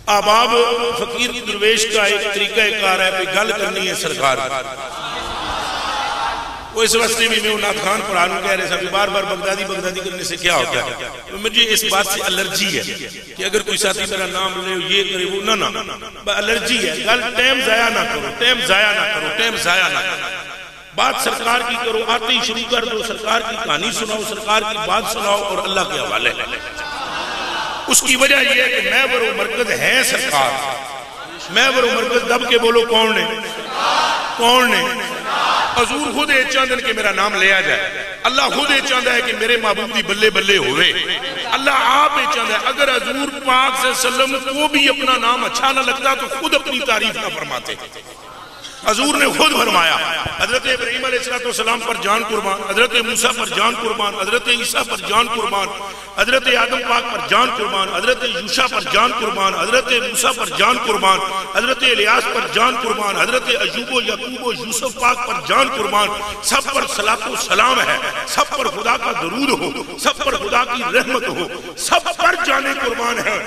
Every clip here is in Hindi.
अहबाब फकीर दरवेश का एक तरीका कार है, गल करनी है सरकार। वो इस वास्ते भी मैं नाथ खान कुरान कह रहे थे बार बार बगदादी बगदादी करने से क्या होता है, तो मुझे इस बात से एलर्जी है कि अगर कोई साथी मेरा नाम ले ये करे वो ना एलर्जी है। गल टाइम जाया ना करो, टाइम जाया ना करो, टाइम जाया ना करो। बात सरकार की करो, आते ही शुरू कर दो, सरकार की कहानी सुनाओ, सरकार की बात सुनाओ और अल्लाह के हवाले। उसकी वजह यह है कि मैं बरो मरकज है सरकार, मैं बरो मरकज दब के बोलो कौन है, कौन है। हजूर खुद ये चाहते कि मेरा नाम लिया जाए, अल्लाह खुद ये चाहता है कि मेरे महबूब की बल्ले बल्ले होवे। अल्लाह आप ये चाहता है। अगर हजूर पाक से सल्लम को भी अपना नाम अच्छा ना लगता तो खुद अपनी तारीफ ना फरमाते। हजूर ने खुद फरमाया हजरत इब्राहीम अलैहिस्सलाम पर जान कुर्बान, हजरत मूसा पर जान कुर्बान, हजरत ईसा पर जान कुर्बान, हजरत आदम पाक पर जान कुर्बान, हजरत यूशा पर जान कुर्बान, हजरत मूसा पर जान कुर्बान, हजरत इलियास पर जान कुर्बान, हजरत अय्यूब याकूब यूसुफ पाक पर जान कुर्बान। सब पर सलातो सलाम है, सब पर खुदा का दरूद हो, सब पर खुदा की रहमत हो, सब पर जाने कुर्बान है।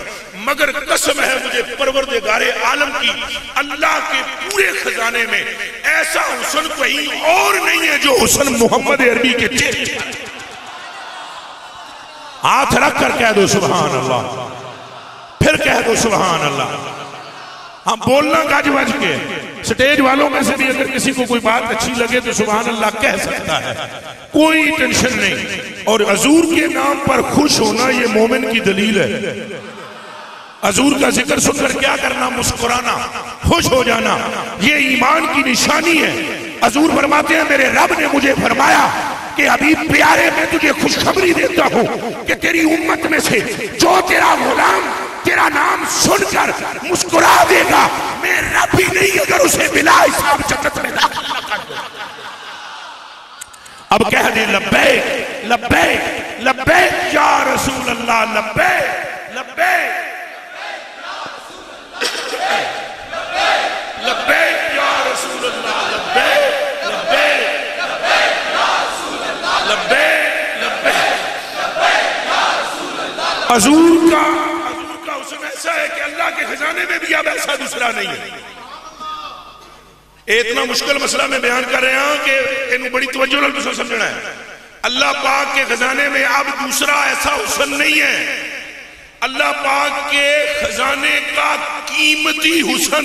मगर कसम है मुझे परवरदिगारे आलम की, अल्लाह के पूरे खजाने में ऐसा हुस्न कहीं और नहीं है जो हुस्न मोहम्मद अरबी के चेहरे पर। हाथ रख कर कह दो सुभान अल्लाह, फिर कह दो सुभान अल्लाह। हम बोलना गज बज के, स्टेज वालों में से भी अगर किसी को कोई बात अच्छी लगे तो सुभान अल्लाह कह सकता है, कोई टेंशन नहीं। और हजूर के नाम पर खुश होना ये मोमिन की दलील है। हजूर का जिक्र सुनकर क्या करना, मुस्कुराना, खुश हो जाना, ये ईमान की निशानी है। हजूर फरमाते हैं मेरे रब ने मुझे फरमाया कि अभी प्यारे मैं तुझे खुशखबरी देता हूं कि तेरी उम्मत में से जो तेरा गुलाम तेरा नाम सुनकर मुस्कुरा देगा, मैं रब भी नहीं अगर उसे बिला हिसाब जन्नत में दाखिल न कर दूं। अब कह दे लब्बैक लब्बैक लब्बैक या रसूल अल्लाह, लब्बैक लब्बैक लब्बैक या रसूल अल्लाह, लब्बैक लब्बैक या रसूल अल्लाह, लब्बैक लब्बैक या रसूल अल्लाह। हजूर का हुस्न ऐसा है कि अल्लाह के खजाने में भी अब ऐसा दूसरा नहीं है। इतना मुश्किल मसला में बयान कर रहे हैं कि इन्हें बड़ी तवज्जो नाल तुसीं समझना है। अल्लाह पाक के खजाने में अब दूसरा ऐसा हुस्न नहीं है। अल्लाह पाक के खजाने का कीमती हुस्न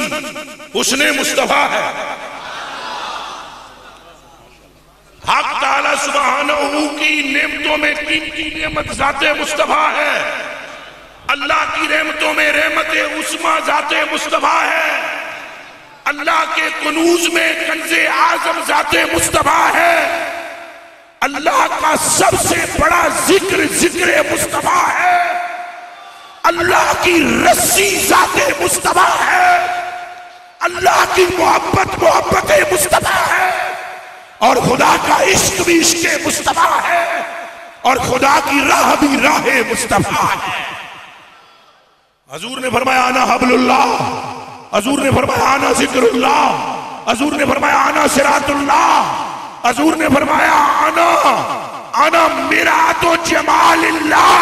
हुस्ने मुस्तफा है। हक ताला सुब्हानहू की नेमतों में कीमती नेमत जाते मुस्तफा है। अल्लाह की रहमतों में रहमत उस्मा जाते मुस्तफा है। अल्लाह के कुनूज में कंजे आजम जाते मुस्तफा है। अल्लाह का सबसे बड़ा जिक्र जिक्र मुस्तफा है। अल्लाह की रस्सी जाते मुस्तफा है। अल्लाह की मोहब्बत मोहब्बत मुस्तफा है। और खुदा का इश्क भी इश्क मुस्तफा है। और खुदा की राह भी राह मुस्तफा है। हजूर ने फरमाया आना हबलुल्लाह, हजूर ने फरमाया आना जिक्रुल्लाह, हजूर ने फरमाया आना सिरातुल्लाह, हजूर ने फरमाया आना आना मेरा तो जमालिल्लाह।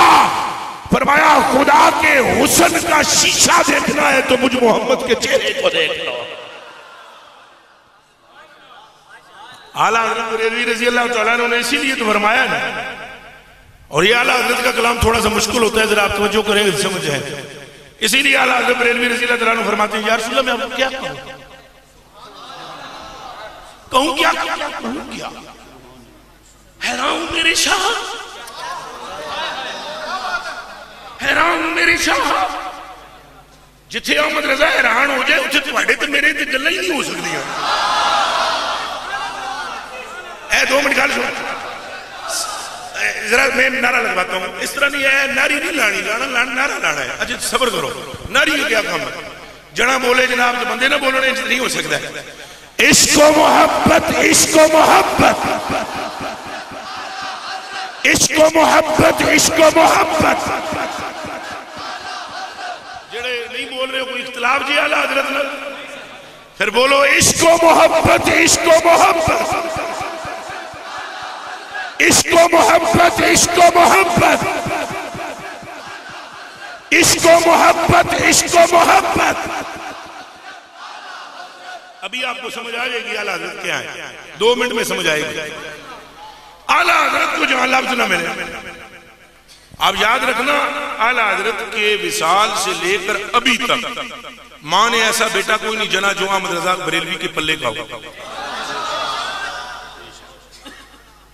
फरमाया खुदा के हुस्न का शीशा देखना है तो मुझ मोहम्मद के चेहरे को देख लो। आला हज़रत बरेलवी रज़ी अल्लाह तआला ने इसीलिए तो फरमाया ना। और ये आला हज़रत का कलाम थोड़ा सा मुश्किल होता है, जरा आप तवज्जो करेंगे तो समझ जाए। इसीलिए आला हज़रत बरेलवी रज़ी अल्लाह तआला फरमाते हैं या रसूल अल्लाह मैं आपको क्या कहूं, कहूं क्या, कहूं क्या, हैरान हूं मेरे शाह, हैरान मेरे शाह। जिथे अहमद रजा हैरान हो जाए उसे तुहाडे ते मेरे ते गल्लां ही नहीं हो सकदियां। ए 2 मिनट गल सुन, जरा मैं नारा लगवाता हूं। इस तरह नहीं है, नारी नहीं लानी, नारा लाना है। अच्छा सब्र करो, नारी का क्या काम है? जना बोले जनाब तो बंदे ना बोलने नहीं हो सकता। इश्को मोहब्बत, इश्को मोहब्बत, इश्को मोहब्बत, इश्को मोहब्बत। जेड़े नहीं बोल रहे हो कोई इख्तिलाफ जी आला हज़रत नाल, फिर बोलो इश्को मोहब्बत, इश्को मोहब्बत, इश्को मोहब्बत, इश्को मोहब्बत, इश्को मोहब्बत, इश्को मोहब्बत। अभी आपको समझ आ जाएगी आला हजरत क्या है, 2 मिनट में समझ आएगी। आला हजरत को जहां लफ्ज ना मिले, आप याद रखना, आला हजरत के विसाल से लेकर अभी तक मां ने ऐसा बेटा कोई नहीं जना जो अहमद रजा बरेलवी के पल्ले का हो।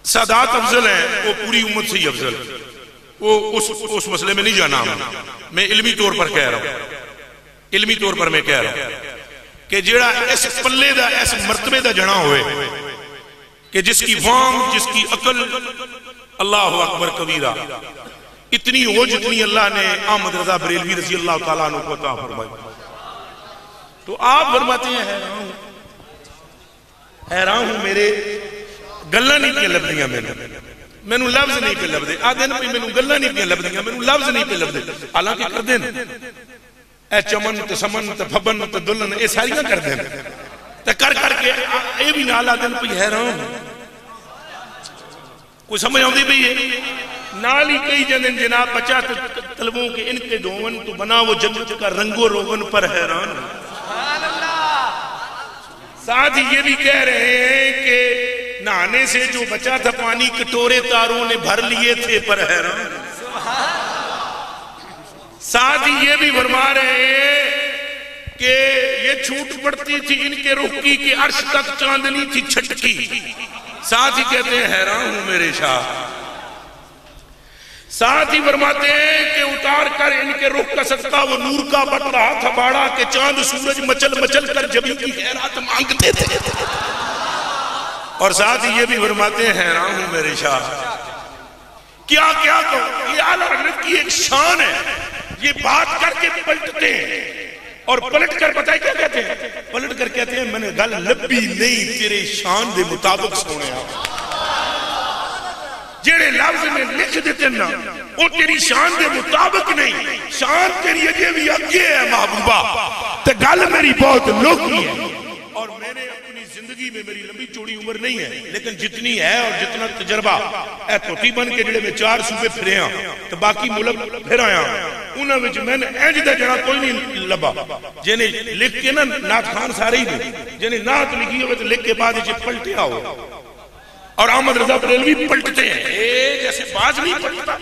सादात अफजल है, वो पूरी उम्मत से ही अफजल, वो उस मसले में नहीं जाना। मैं इल्मी तौर पर कह रहा हूं, इल्मी तौर पर मैं कह रहा हूं कि जेड़ा इस पल्ले दा, इस मर्तबे दा जना होए कि जिसकी फाम, जिसकी अकल, अल्लाह अकबर कबीरा इतनी हो जितनी अल्लाह ने अहमद रजा बरेलवी रजी अल्लाह तआला अन्हु को अता फरमाई। तो आप फरमाते हैं हैरान हूं मेरे गल्ला नहीं पे लभदियां, मैनू लफ्ज नहीं पे लभदे। आदे ने मैनू गल्ला नहीं पे लभदियां, मैनू लफ्ज नहीं पे लभदे। हालांकि करदे ने ए चमन ते समन ते फबन ते दुल्हन, ये सारियां करदे ने ते कर करके ये भी नाल आदे ने हैरान। कोई समझ आउंदी पई है? नाल ही कही जाते जनाब बचा तलबों के इनके धोवन तो बना वो जन्नत का रंगो रोगन पर हैरान। साथ ही ये भी कह रहे हैं कि नहाने से जो बचा था पानी कटोरे तारों ने भर लिए थे पर हैरान। साथ ही ये भी फरमा रहे हैं कि ये छूट पड़ती थी इनके रुख की कि अर्श तक चांदनी थी छटकी। साथ ही कहते हैं हैरान हूं मेरे शाह। साथ ही फरमाते हैं कि उतार कर इनके रुख का सदका वो नूर का बट रहा था बाड़ा के चांद सूरज मचल मचल कर जबी की खैरात मांगते थे। और साथ ही ये भी फरमाते हैं हैरान हूं मेरे शाह। क्या क्या कहो, ये आला हज़रत की एक शान है। ये बात करके पलटते हैं और पलट कर पता है क्या कहते हैं? पलट कर कहते हैं मैंने गल लब्बी नहीं तेरे शान दे मुताबिक सोने। जेड़े लफ्ज में लिख देते ना वो तेरी शान के मुताबिक नहीं, शान तेरी अजे भी अगे है महबूबा, ते गल मेरी बहुत लोकी है। और मैंने अपनी जिंदगी में, मेरी लंबी चौड़ी उम्र नहीं है लेकिन जितनी है और जितना तजर्बा ए धोती बन के जेड़े मैं 4 सूबे फिरे तो बाकी मुल्क फिर आया, उन्होंने मैंने इंज दा जना कोई नहीं लभा जिन्हें लिख के ना नात खान सारे ही ने जिन्हें नात लिखी हो तो लिख के बाद पलटिया हो। और अहमद रजा बरेलवी पलटते हैं जैसे बाज नहीं पलटता,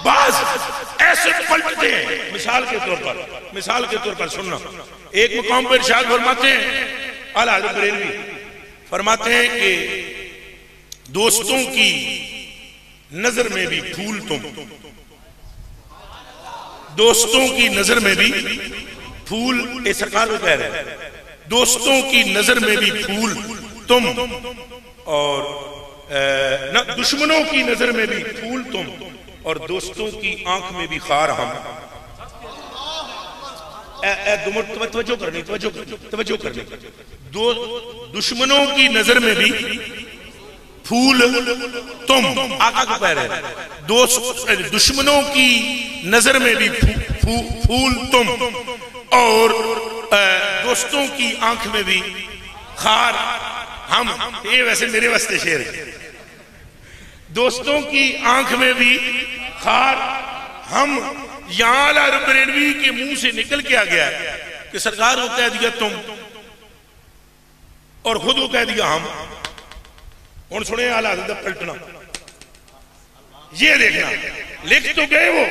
बाज ऐसे पलटते हैं। मिसाल के तौर पर सुनना, एक मुकाम पर इरशाद फरमाते हैं आला हज़रत बरेलवी फरमाते हैं कि दोस्तों की नजर में भी फूल तुम, दोस्तों की नजर में भी फूल, ये सरकार कह रहे हैं, दोस्तों की नजर में भी फूल तुम और न दुश्मनों की नजर में भी फूल तुम और दोस्तों की आंख में भी खार हम। तवज्जो करनी। दुश्मनों की नजर में भी फूल तुम, आका को कह रहे हैं, दुश्मनों की नजर में भी फूल तुम और दोस्तों की आंख में भी खार हम। ये वैसे मेरे वास्ते शेर है। दोस्तों की आंख में भी खार हम। यहां आला हज़रत बरेलवी के मुंह से निकल के आ गया कि सरकार को कह दिया तुम और खुद को कह दिया हम। और सुने आला हज़रत पलटना, ये देखना लिख तो गए वो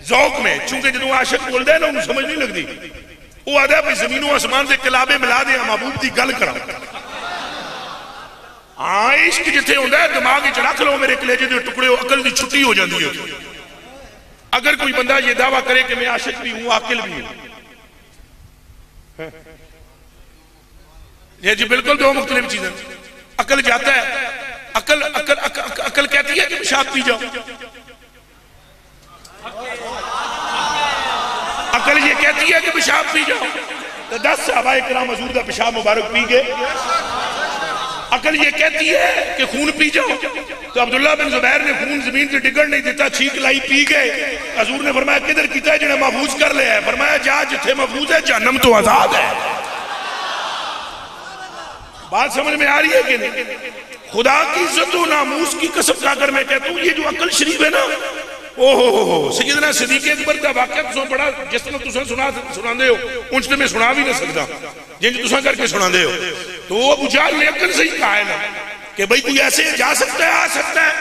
जौक में, चूंकि जो आशिक बोलते हैं ना उन्हें समझ नहीं लगती, वो आदा भाई जमीनों आसमान से किलाबे मिला दे महबूब की गल करा। हाँ इश्क जिथे होंदा है दिमाग च रख लो मेरे कलेजे के टुकड़े, अकल की छुट्टी हो जाती है। अगर कोई बंदा ये दावा करे कि मैं आशिक भी हूं आकिल भी हूं, ये जी बिल्कुल दो मुख्तलिफ चीजें। अकल जाता है, अकल अकल अकल कहती है कि पेशाब पी जाओ, अकल ये कहती है कि पेशाब पी जाओ, तो 10 सहाबाए किराम हुजूर दा पेशाब मुबारक पी गए। अकल ये कहती है कि खून पी जाओ, तो अब्दुल्ला बिन जुबैर ने खून जमीन से डिगड़ नहीं देता, छींक लाई पी गए। हुजूर ने फरमाया किधर कीता है जिन्हें महफूज कर लिया है? फरमाया जा जिथे महफूज है जहन्नम तो आजाद है। बात समझ में आ रही है कि नहीं? खुदा की इज्जत और नामूस की कसम खाकर मैं कहता हूं ये जो अकल शरीफ है ना ओहो सैयदना सिद्दीक़ अकबर का वाक़या तुसां बड़ा जिस तरह तुसां सुनांदे हो उंज ते मैं सुना भी नहीं सकता जिंज तुसां करके सुनांदे हो। तो अबू जहल ने अकल सही कहा है ना कि भाई तू ऐसे जा सकता है आ सकता है।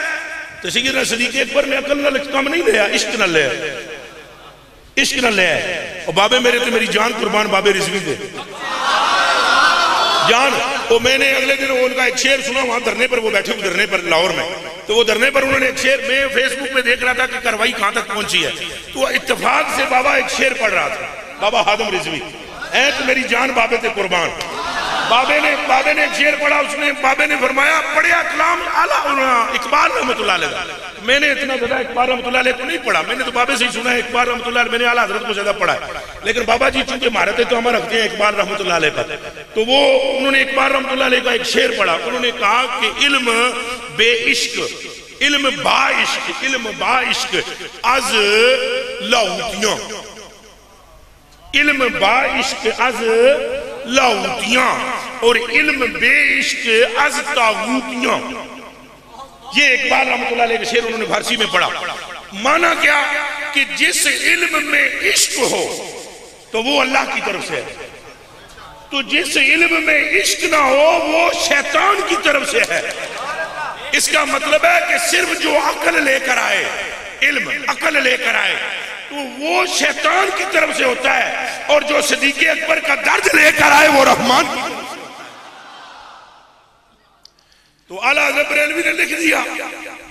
तो सैयदना सिद्दीक़ अकबर ने अकल नाल काम नहीं लिया, इश्क नाल लिया, इश्क नाल लिया। और बाबे मेरे तो मेरी जान कुर्बान बाबे रिजवी दे जान। तो मैंने अगले दिन उनका एक शेर सुना, वहां धरने पर वो बैठे हुए धरने पर लाहौर में, तो वो धरने पर उन्होंने एक शेर, मैं फेसबुक पे देख रहा था कि कार्रवाई कहां तक पहुंची है, तो इत्तेफाक से बाबा एक शेर पढ़ रहा था, बाबा हादम रिजवी है तो मेरी जान बाबे ते कुर्बान। बाबे ने एक शेर पढ़ा, उसने बाबे ने फरमाया पढ़िया कलाम आला इकबाल रहमतुल्लाह अलैह। मैंने इतना ज्यादा इकबाल रहमतुल्लाह अलैह को नहीं पढ़ा, मैंने तो बाबे से ही सुना है इकबाल रहमतुल्लाह अलैह, मैंने आला हजरत को ज्यादा पढ़ा है। लेकिन बाबा जी चूंकि महारत तो हमारा रखते हैं इकबाल रहमतुल्लाह अलैह पर, तो वो उन्होंने इकबाल रहमतुल्लाह अलैह का एक शेर पढ़ा। उन्होंने कहा कि इल्म बे इश्क इल्म बा इश्क अज लाहूतियां, इल्म बा इश्क अज लाहूतियां और इल्म बे इश्क अज तागूतियां। ये इकबाल रहमतुल्लाह अलैह का शेर उन्होंने फारसी में पढ़ा। माना क्या कि जिस इल्म में इश्क हो तो वो अल्लाह की तरफ से है, तो जिस इल्म में इश्क ना हो वो शैतान की तरफ से है। इसका मतलब है कि सिर्फ जो अकल लेकर आए, इल्म अकल लेकर आए, तो वो शैतान की तरफ से होता है, और जो सिद्दीक़ अकबर का दर्द लेकर आए वो रहमान। तो आला हज़रत बरेलवी ने लिख दिया।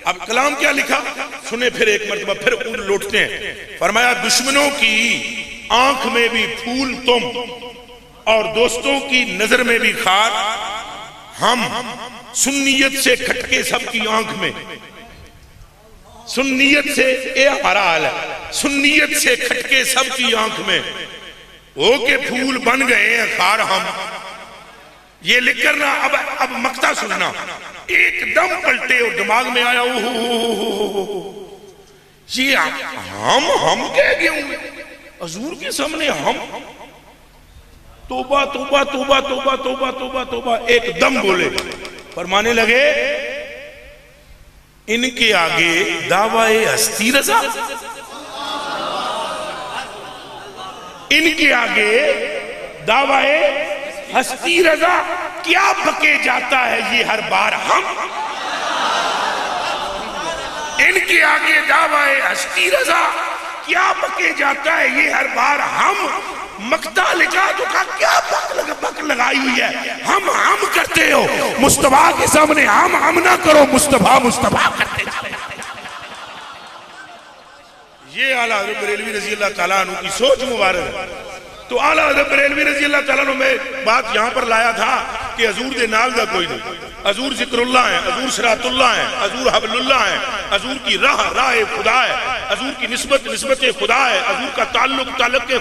अब कलाम क्या लिखा सुने, फिर एक मर्तबा फिर उन लौटते हैं। फरमाया दुश्मनों की आंख में भी फूल तुम और दोस्तों की नजर में भी खार हम, सुन्नियत से खटके सबकी आंख में, सुन्नियत से ये हमारा हाल है, सुन्नियत से खटके सबकी आंख में हो के फूल बन गए हैं खार हम। ये लिख करना अब मक्ता सुनना, एकदम पलटे और दिमाग में आया ओहो ये हम कह गए होंगे हजूर के सामने हम। तोबा तोबा तोबा तोबा तोबा तोबा तोबा एकदम बोले, फरमाने लगे इनके आगे दावाए हस्ती रजा, इनके आगे दावाए हस्ती रजा क्या बके जाता है ये हर बार हम। इनके आगे दावाए हस्ती रजा क्या बके जाता है ये हर बार हम। मक्ता लिखा तो कहा क्या बक लगाई हुई है, हम करते हो, मुस्तफा के सामने हम ना करो, मुस्तफा मुस्तफा करते चले। ये आला हज़रत बरेलवी रज़ी अल्लाह ताला अन्हु की सोच मुबारक है। तो आला हज़रत बरेलवी रज़ी अल्लाह ताला अन्हु में बात यहां पर लाया था कि हजूर दे नाल दा कोई नहीं, हजूर जिक्रुल्लाह है, हजूर सिरातुल्लाह है, हजूर हबलुल्लाह है, हजूर की राह खुदा है, हजूर की निस्बत खुदा है, हजूर का ताल्लुक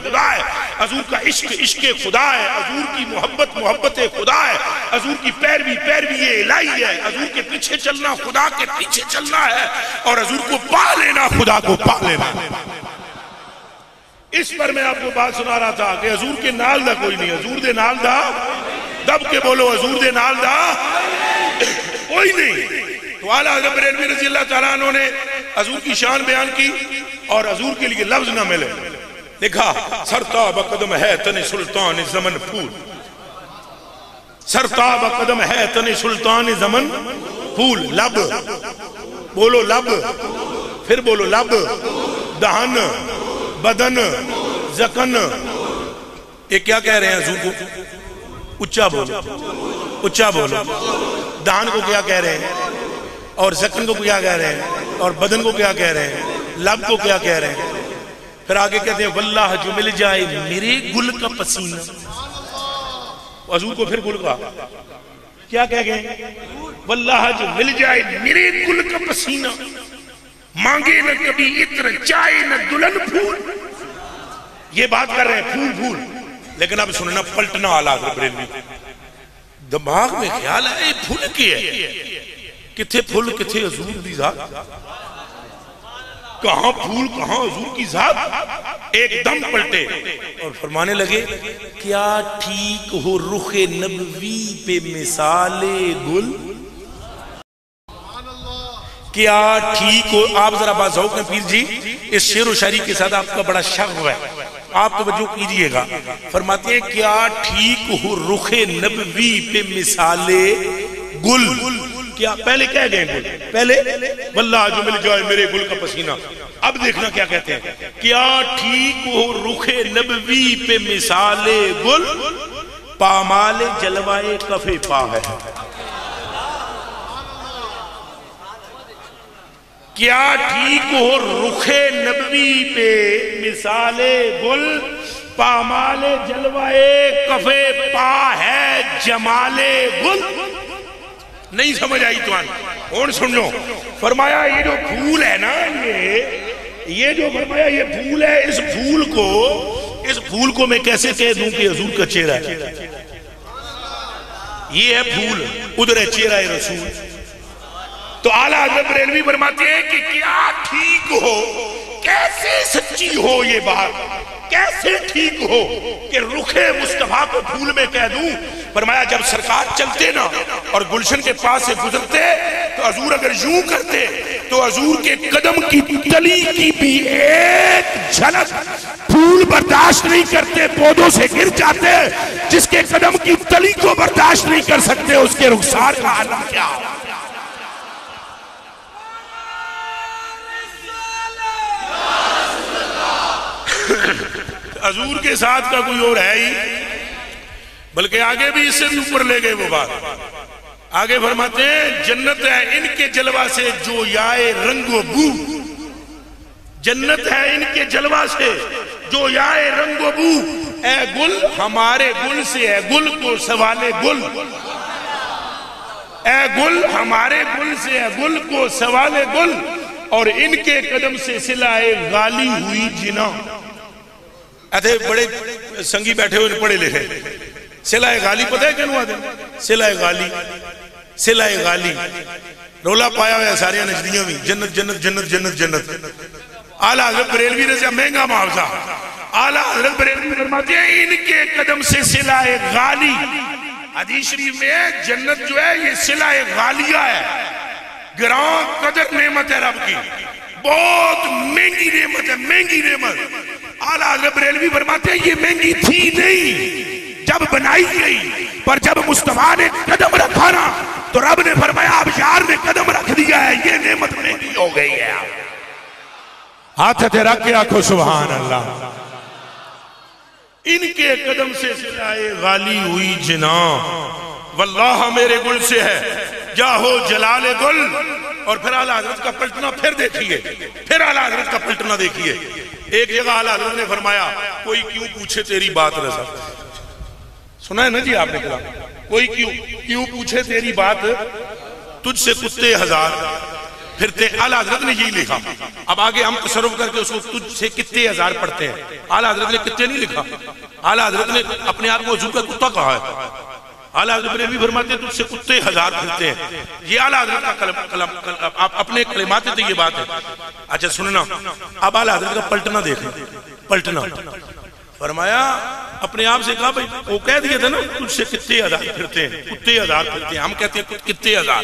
खुदा है, हजूर का इश्क खुदा है, हजूर की मोहब्बत खुदा है, हजूर की पैरवी इलाही है, हजूर के पीछे चलना खुदा के पीछे चलना है, और हजूर को पा लेना खुदा को पा लेना। इस पर मैं आपको बात सुना रहा था कि हजूर के नाल दा कोई नहीं, हजूर दे नाल दा दब के बोलो, हजूर दे नाल दा कोई नहीं। तो आला हज़रत बरेलवी रज़ी अल्लाह ताला अन्हु ने हजूर की शान बयान की और हजूर के लिए लफ्ज ना मिले, लिखा सरताब कदम है तने सुल्तान ज़मन फूल, सरताब कदम है तने सुल्तान ज़मन फूल। लब बोलो लब, फिर बोलो लब, दहन, बदन, जकन, ये क्या कह रहे हैं हजूर को? उच्चा बोलो, उच्चा बोलो। दान को क्या कह रहे हैं, और जकन को क्या कह रहे हैं, और बदन को क्या कह रहे हैं, लब को क्या कह रहे हैं? फिर आगे कहते हैं वल्लाह जो मिल जाए मेरे गुल का पसीना। हजूर को फिर गुल का क्या कह गए, वल्लाह जो मिल जाए मेरे गुल का पसीना, मांगे न कभी इत्र चाहे न दुल्हन फूल। ये बात कर रहे हैं फूल फूल, लेकिन अब सुनना पलटना आला हज़रत बरेलवी दिमाग में ख्याल है फूल की है, किथे फूल किथे हजूर दी जात, कहां फूल कहां हजूर की जात। एकदम पलटे और फरमाने लगे क्या ठीक हो रुखे नबवी पे मिसाले गुल, क्या ठीक हो। आप जरा बाज़ौक़ में पीर जी, इस शेर व शायरी के साथ आपका बड़ा शग़्फ़ है, आप तवज्जो कीजिएगा। फरमाते हैं क्या ठीक हो रुखे नबवी पे मिसाले गुल। क्या पहले कह गए गुल, पहले वल्लाह जो मिल जाए मेरे गुल का पसीना। अब देखना क्या कहते हैं, क्या ठीक हो रुखे नबवी पे मिसाले गुल, पामाले जलवाए कफे पा है। क्या ठीक हो रुखे नबवी पे मिसाले गुल, पामाले जलवाए कफे पा है जमाले गुल। नहीं समझ आई तो और सुन लो। फरमाया ये जो फूल है ना, ये जो फरमाया ये फूल है, इस फूल को मैं कैसे कह दूं कि हुजूर का चेहरा है। ये है फूल, उधर है चेहरा है रसूल। तो आला हज़रत बरेलवी फरमाते हैं कि क्या ठीक हो, कैसे सच्ची हो ये बात, कैसे ठीक हो कि रुखे मुस्तफा को फूल में कह दूं। फरमाया जब सरकार चलते ना और गुलशन के पास से गुजरते तो हजूर अगर यूं करते तो हजूर के कदम की तली की भी एक झलक फूल बर्दाश्त नहीं करते, पौधों से गिर जाते। जिसके कदम की तली को बर्दाश्त नहीं कर सकते उसके रुखसार का आलम क्या। हजूर के साथ का कोई और है ही, बल्कि आगे भी इससे भी ऊपर ले गए वो बात। आगे फरमाते हैं जन्नत है इनके जलवा से जो याए रंगो बू, जन्नत है इनके जलवा से जो याए रंगो बू, ए गुल हमारे गुल से है गुल को सवाले गुल, ए गुल हमारे गुल से है गुल को सवाले गुल, और इनके कदम से सिलाए गाली हुई जिना। ऐसे बड़े संगी बैठे हुए पढ़े लिखे, सिलाए गाली पता है क्या आते, सिलाए गाली, सिलाए गाली रोला पाया हुआ सारिया नजदियां भी जन्नत जन्नत जन्नत जन्नत जन्नत। आला हज़रत बरेलवी रज़ा महंगा मुआवजा। आला हज़रत बरेलवी फरमाते हैं इनके कदम से सिलाए गाली। हदीस शरीफ में जन्नत जो है ये सिलाए गालिया है, ग्रां कदर नेमत है रब की, बहुत महंगी नेमत है, महंगी नेमत। आला हज़रत बरेलवी फरमाते हैं ये महंगी थी नहीं जब बनाई गई, पर जब मुस्तफा ने कदम रखा ना तो रब ने फरमाया अब यार ने कदम रख दिया है, ये नेमत महंगी हो गई है। हाथ थे रख के आखो सुभान अल्लाह। इनके कदम से सिलाए गाली हुई जिना, वल्लाह मेरे गुल से है जाहो जलाले गुल। और फिर आला हज़रत का पलटना फिर देखिए, फिर आला हज़रत का पलटना देखिए। एक जगह आला हज़रत ने फरमाया कोई क्यों पूछे तेरी बात रज़ा, सुना है ना जी आपने कहा, कोई क्यों पूछे तेरी बात तुझसे कुत्ते हजार फिरते। आला हज़रत ने यही लिखा। अब आगे हम तसर्रुफ करके उसको तुझसे कितने हजार पढ़ते हैं। आला हज़रत ने कितने नहीं लिखा, आला हज़रत ने अपने आप को हुजूर का कुत्ता कहा है। आला हज़रत भी फरमाते तुझसे कुत्ते हजार फिरते हैं। ये आला हज़रत का कलम आप अपने कलिमात तो ये बात है। अच्छा सुनना, अब आला हज़रत का पलटना देखना, पलटना फरमाया अपने आप से कहा भाई वो कह दिए थे ना तुझसे कितने हजार फिरते हैं, कुत्ते हजार फिरते हैं, हम कहते हैं कितने हजार।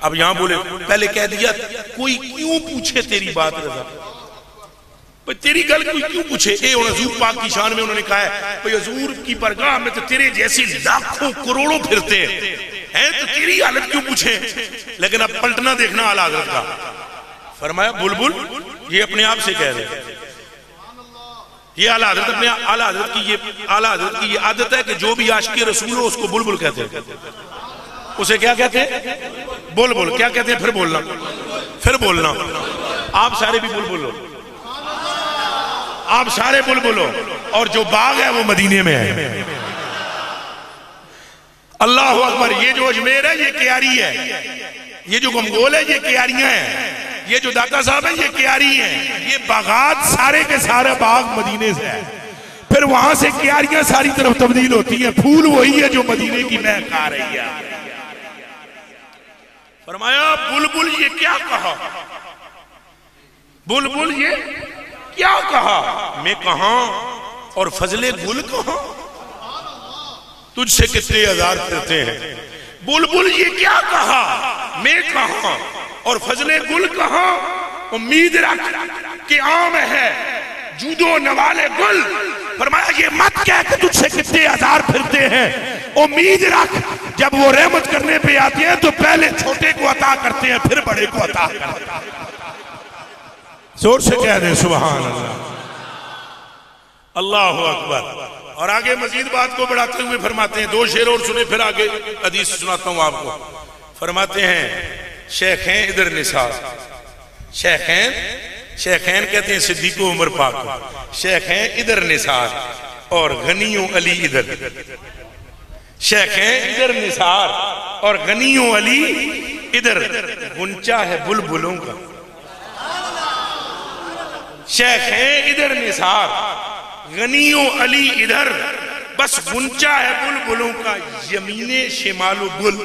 अब यहां बोले पहले कह दिया कोई क्यों पूछे तेरी बात रज़ा, भाई तेरी गल कोई क्यों पूछे। ए हुजूर पाक की शान में उन्होंने कहा है भाई हुजूर की बरगाह में तो तेरे जैसी लाखों करोड़ों फिरते हैं तो तेरी हालत क्यों पूछे। लेकिन अब पलटना देखना आला हज़रत का। फरमाया बुलबुल ये अपने आप से कह रहे, ये आला हज़रत अपने आला हज़रत की ये आदत है कि जो भी आशिक़ रसूल हो उसको बुलबुल कहते हैं। उसे क्या कहते हैं, बुलबुल। क्या कहते हैं, फिर बोलना, फिर बोलना। आप सारे भी बुलबुल हो, आप सारे बुलबुल हो। और जो बाग है वो मदीने में है। अल्लाह अकबर। ये जो अजमेर है ये क्यारी है, ये जो गंगोल है ये क्यारियां हैं, ये जो दाता साहब है ये क्यारी है। ये बागात सारे के सारे बाग मदीने से है। फिर वहां से क्यारियां सारी तरफ तब्दील होती हैं, फूल वही है जो मदीने की महक आ रही है। फरमाया बुलबुल ये क्या कहा, बुलबुल ये क्या कहा, मैं कहां और फजले गुल कहां, तुझसे कितने हजार फिरते हैं। बुलबुल ये क्या कहा, मैं कहां और फजले गुल कहां, उम्मीद रख कि आम है जूदो नवाले गुल। फरमाया ये मत कह कि तुझसे कितने हजार फिरते हैं, उम्मीद रख जब वो रहमत करने पे आते हैं तो पहले छोटे को अता करते हैं फिर बड़े को अता करते हैं। जोर से कह दे सुभान अल्लाह, अल्लाह अकबर। और आगे मजीद बात को बढ़ाते हुए फरमाते हैं, दो शेर और सुने फिर आगे हदीस सुनाता हूं आपको। फरमाते हैं शेखैन इधर निसार, शेखैन कहते हैं सिद्दीको उमर पाक, शेखैन इधर निसार और गनियों अली इधर, शेखैन इधर निसार और गनियों अली इधर, गुंचा है बुलबुलों का। शेखैन इधर निसार, गनियों अली इधर, बस गुंचा है बुलबुलों का, यमीने शिमालो बुल।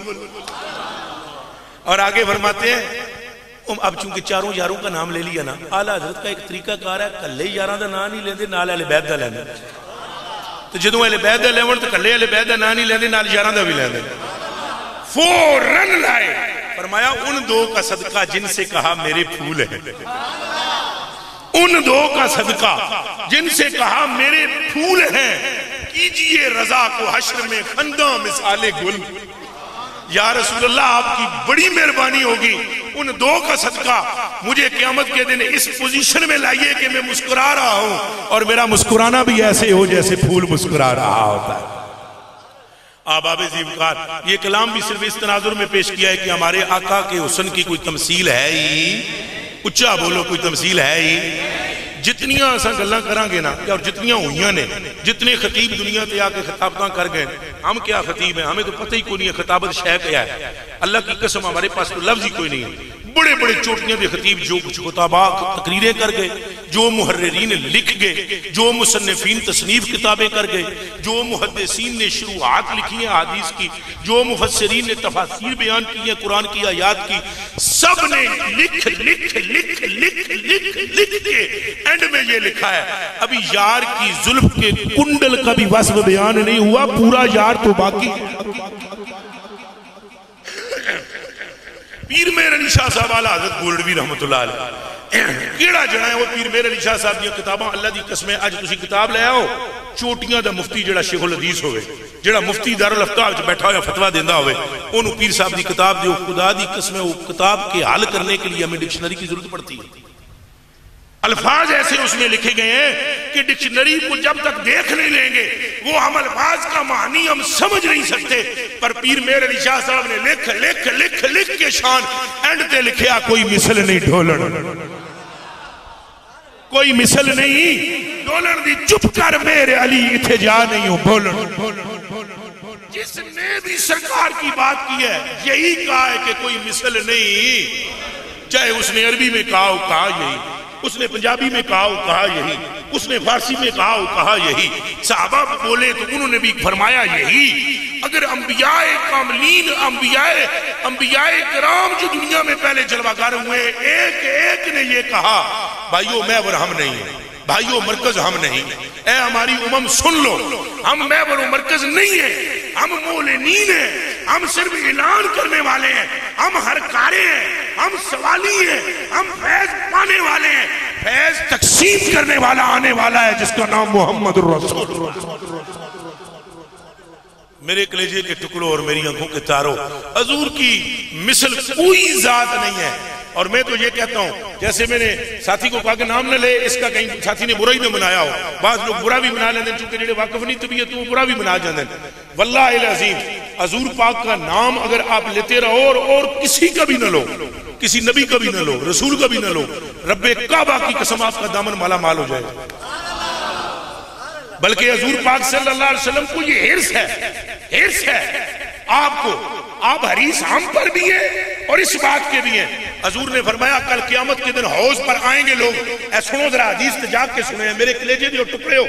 और आगे फरमाते हैं, अब चूंकि चारों यारों का नाम ले लिया ना, आला हजरत का एक तरीका कार है, कल्ले यारां दा नाम नहीं लेंदे, नाल अहले बैत दा लैंदे। तो जदों अहले बैत दा लेवन तो कल्ले अहले बैत दा नाम नहीं लेंदे, नाल यारां दा भी लेंदे। फौरन लाए, फरमाया उन दो का सदका जिनसे कहा मेरे फूल है, उन दो का सदका जिनसे कहा मेरे फूल हैं, कीजिए रजा को हश्र में खंदा मिसाले गुल। या रसूलल्लाह आपकी बड़ी मेहरबानी होगी, उन दो का सदका मुझे क़यामत के दिन इस पोजीशन में लाइए कि मैं मुस्कुरा रहा हूं और मेरा मुस्कुराना भी ऐसे हो जैसे फूल मुस्कुरा रहा होता है। आबाब ज़ीवकार, ये कलाम भी सिर्फ इस तनाजुर में पेश किया है कि हमारे आका के हुस्न की कोई तमसील है ही, उच्चा बोलो कोई तमसील है ही। जितनियां असा गल्लां करांगे ना, और जितनियां हुईयां ने, जितने खतीब दुनिया ते आके खिताबतां कर गए, हम क्या खतीब हैं, हमें तो पता ही कोई नहीं है खिताबत शय क्या है। अल्लाह की कसम हमारे पास तो लफ्ज ही कोई नहीं है। बड़े बड़े चोटियां के खतीब जो कुछ खुताबा तकरीरें कर गए, जो मुहर्रिरीन लिख गए, जो मुसन्निफीन तसनीफ किताबें कर गए, जो मुहद्दिसीन ने शुरुआत लिखी है हदीस की, जो मुफस्सिरीन ने तफासीर बयान की है कुरान की आयात की, सब ने लिख लिख लिख लिख लिख लिख के एंड में ये लिखा है, अभी यार की जुल्फ के कुंडल का भी वस्फ बयान नहीं हुआ, पूरा यार तो बाकी। पीर मेर अली शाह साहब आला हज़रत गोल्डवी रहमतुल्लाह अलैह केड़ा जना है वो पीर मेर अली शाह साहब दी किताबां, अल्लाह दी कसम है, अज तुसी किताब ले आओ, चोटियां दा मुफ्ती जेड़ा शेखुल हदीस होवे, जेड़ा मुफ्ती दारुल अफ्ता विच बैठा होया फतवा देंदा होवे, ओनू पीर साहब दी किताब दियो, खुदा दी कसम है वो किताब के हल करने के लिए हमें डिक्शनरी की जरूरत पड़ती है। अल्फाज ऐसे उसमें लिखे गए हैं कि डिक्शनरी को जब तक देख नहीं लेंगे वो हम अल्फाज का मानी हम समझ नहीं सकते। पर पीर मेर अली शाह साहब ने लिख लिख लिख लिख के शान एंड ते लिखिया, कोई मिसल नहीं ढोलन, कोई मिसल नहीं ढोलन दी, चुप कर मेरे अली इथे जा नहीं हो बोलन। जिसने भी सरकार की बात की है यही कहा है कि कोई मिसल नहीं, चाहे उसने अरबी में कहा यही, उसने पंजाबी में कहा यही, उसने फारसी में कहा यही, सहाबा बोले तो उन्होंने भी फरमाया यही। अगर अंबियाए कामलीन अंबियाए कराम जो दुनिया में पहले जलवागर हुए, एक एक ने ये कहा, भाइयों महवर हम नहीं है, भाइयों मरकज हम नहीं, ए हमारी उम्म सुन लो, हम महवर मरकज नहीं है, हम मोलेनीन है, हम सिर्फ ऐलान करने वाले हैं, हम हरकारे हैं, हम सवाली हैं, हम फैज पाने वाले हैं, फैज तकसीम करने वाला आने वाला है जिसका नाम मोहम्मद रसूल। मेरे कलेजे के टुकड़ों और मेरी आंखों के तारों, हजूर की मिसल कोई जात नहीं है। और मैं तो ये कहता हूं, जैसे मैंने साथी को कहा कि नाम न ले, इसका कहीं साथी ने बुरा ही न मनाया हो, बाज लोग बुरा भी मना लेते चूंकि जेडे वाकफ नहीं तबीयत वो बुरा भी मना जाते हैं। वल्लाह अज़ीम हजूर पाक का नाम अगर आप लेते रहो और किसी का भी न लो, किसी नबी का भी न लो, रसूल का भी न लो, रब्बे काबा की कसम आपका दामन माला माल हो जाएगा। बल्कि हजूर पाक सल्लल्लाहु अलैहि वसल्लम को ये हिर्स है आपको, आप हरीस हम पर भी है और इस बात के भी हैं। हजूर ने फरमाया कल क़यामत के दिन हौज पर आएंगे लोग, सुनो जरा हदीस जाग के सुने, मेरे कलेजे जो टुकड़े हो।